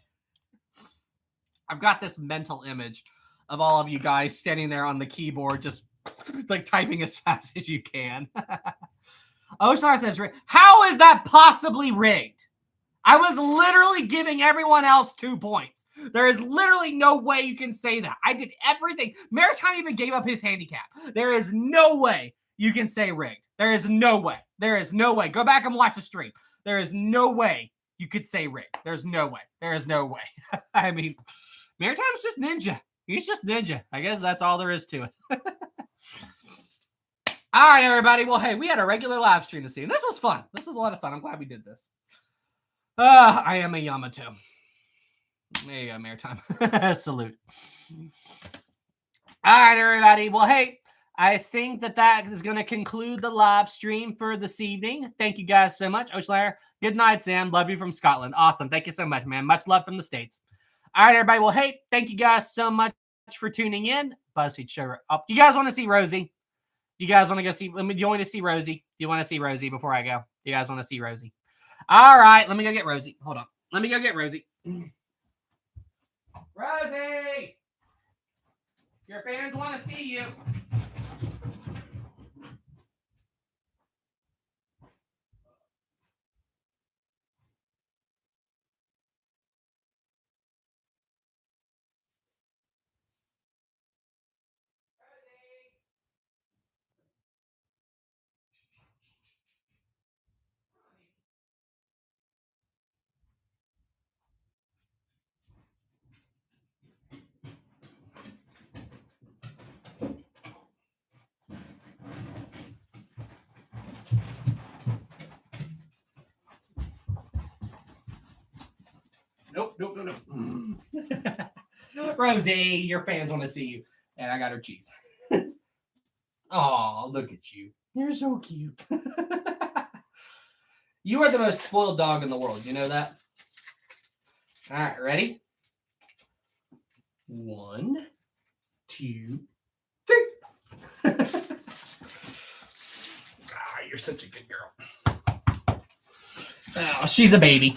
I've got this mental image of all of you guys standing there on the keyboard, just like typing as fast as you can. Oshar says, how is that possibly rigged? I was literally giving everyone else 2 points. There is literally no way you can say that. I did everything. Maritime even gave up his handicap. There is no way you can say rigged. There is no way. There is no way. Go back and watch the stream. There is no way you could say rigged. There's no way. There is no way. I mean, Maritime's just ninja. He's just ninja. I guess that's all there is to it. All right, everybody. Well, hey, we had a regular live stream this evening. This was fun. This was a lot of fun. I'm glad we did this. I am a Yamato. There you go, Maritime. Salute. All right, everybody. Well, hey, I think that is going to conclude the live stream for this evening. Thank you guys so much. Oshlayer, good night, Sam. Love you from Scotland. Awesome. Thank you so much, man. Much love from the States. All right, everybody. Well, hey, thank you guys so much for tuning in. BuzzFeed show. Oh, you guys want to see Rosie? You guys want to go see? Do you want to see Rosie? Do you want to see Rosie before I go? You guys want to see Rosie? All right, let me go get Rosie. Hold on. Let me go get Rosie. Rosie! Your fans want to see you. Nope. Rosie, your fans want to see you. And I got her cheese. Oh, look at you. You're so cute. You are the most spoiled dog in the world. You know that? All right, ready? 1, 2, 3. You're such a good girl. Oh, she's a baby.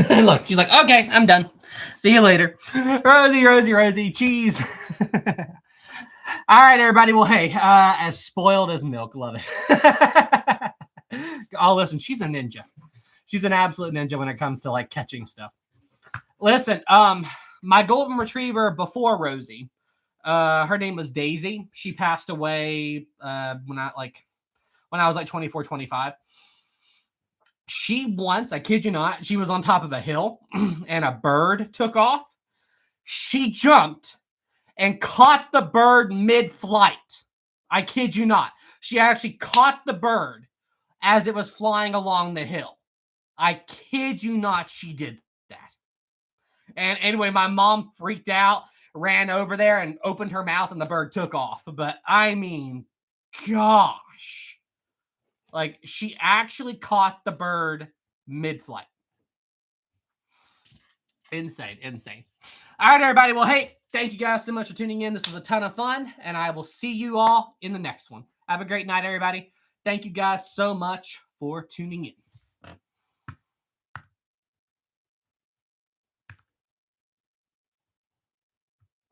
Look, she's like, okay, I'm done. See you later. Rosie, cheese. All right, everybody. Well, hey, as spoiled as milk. Love it. Oh, listen, she's a ninja. She's an absolute ninja when it comes to like catching stuff. Listen, my golden retriever before Rosie, her name was Daisy. She passed away when I was like 24, 25. She once, I kid you not, she was on top of a hill and a bird took off. She jumped and caught the bird mid-flight. I kid you not. She actually caught the bird as it was flying along the hill. I kid you not, she did that. And anyway, my mom freaked out, ran over there and opened her mouth and the bird took off. But I mean, gosh. Like, she actually caught the bird mid-flight. Insane. All right, everybody. Well, hey, thank you guys so much for tuning in. This was a ton of fun, and I will see you all in the next one. Have a great night, everybody. thank you guys so much for tuning in.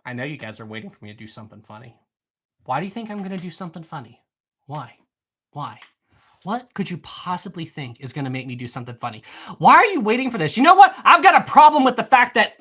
I know you guys are waiting for me to do something funny. Why do you think I'm going to do something funny? Why? Why? What could you possibly think is going to make me do something funny? Why are you waiting for this? You know what? I've got a problem with the fact that